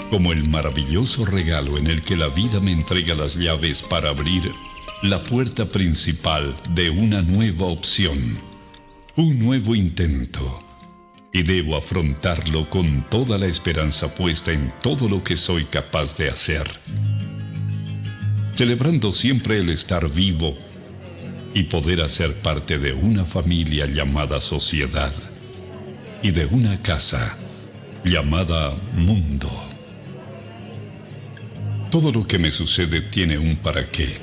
como el maravilloso regalo en el que la vida me entrega las llaves para abrir la puerta principal de una nueva opción, un nuevo intento, y debo afrontarlo con toda la esperanza puesta en todo lo que soy capaz de hacer, celebrando siempre el estar vivo y poder hacer parte de una familia llamada sociedad y de una casa llamada mundo. Todo lo que me sucede tiene un para qué,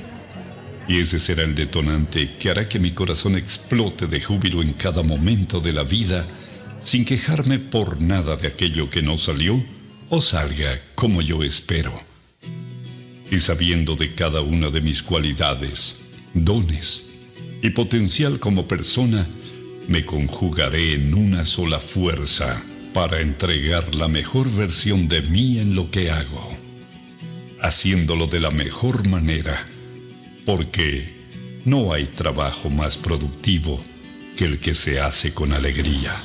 y ese será el detonante que hará que mi corazón explote de júbilo en cada momento de la vida, sin quejarme por nada de aquello que no salió o salga como yo espero. Y sabiendo de cada una de mis cualidades, dones y potencial como persona, me conjugaré en una sola fuerza para entregar la mejor versión de mí en lo que hago, haciéndolo de la mejor manera, porque no hay trabajo más productivo que el que se hace con alegría.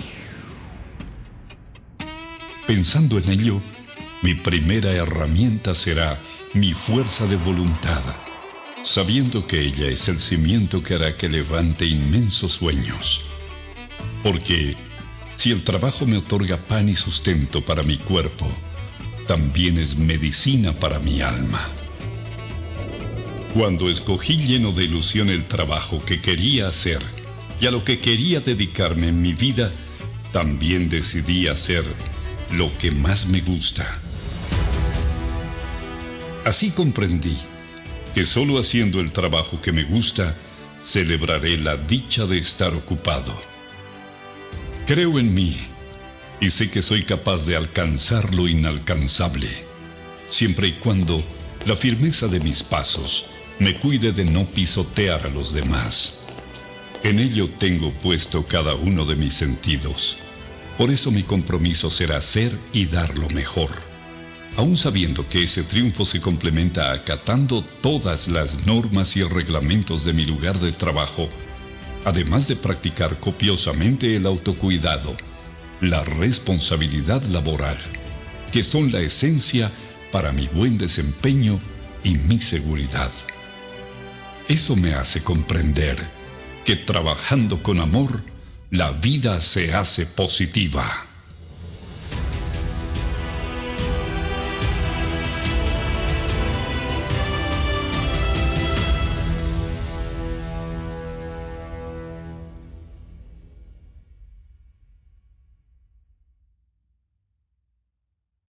Pensando en ello, mi primera herramienta será mi fuerza de voluntad, sabiendo que ella es el cimiento que hará que levante inmensos sueños. Porque si el trabajo me otorga pan y sustento para mi cuerpo, también es medicina para mi alma. Cuando escogí lleno de ilusión el trabajo que quería hacer y a lo que quería dedicarme en mi vida, también decidí hacer lo que más me gusta. Así comprendí que solo haciendo el trabajo que me gusta, celebraré la dicha de estar ocupado. Creo en mí y sé que soy capaz de alcanzar lo inalcanzable, siempre y cuando la firmeza de mis pasos me cuide de no pisotear a los demás. En ello tengo puesto cada uno de mis sentidos. Por eso mi compromiso será ser y dar lo mejor, aun sabiendo que ese triunfo se complementa acatando todas las normas y reglamentos de mi lugar de trabajo, además de practicar copiosamente el autocuidado, la responsabilidad laboral, que son la esencia para mi buen desempeño y mi seguridad. Eso me hace comprender que trabajando con amor, la vida se hace positiva.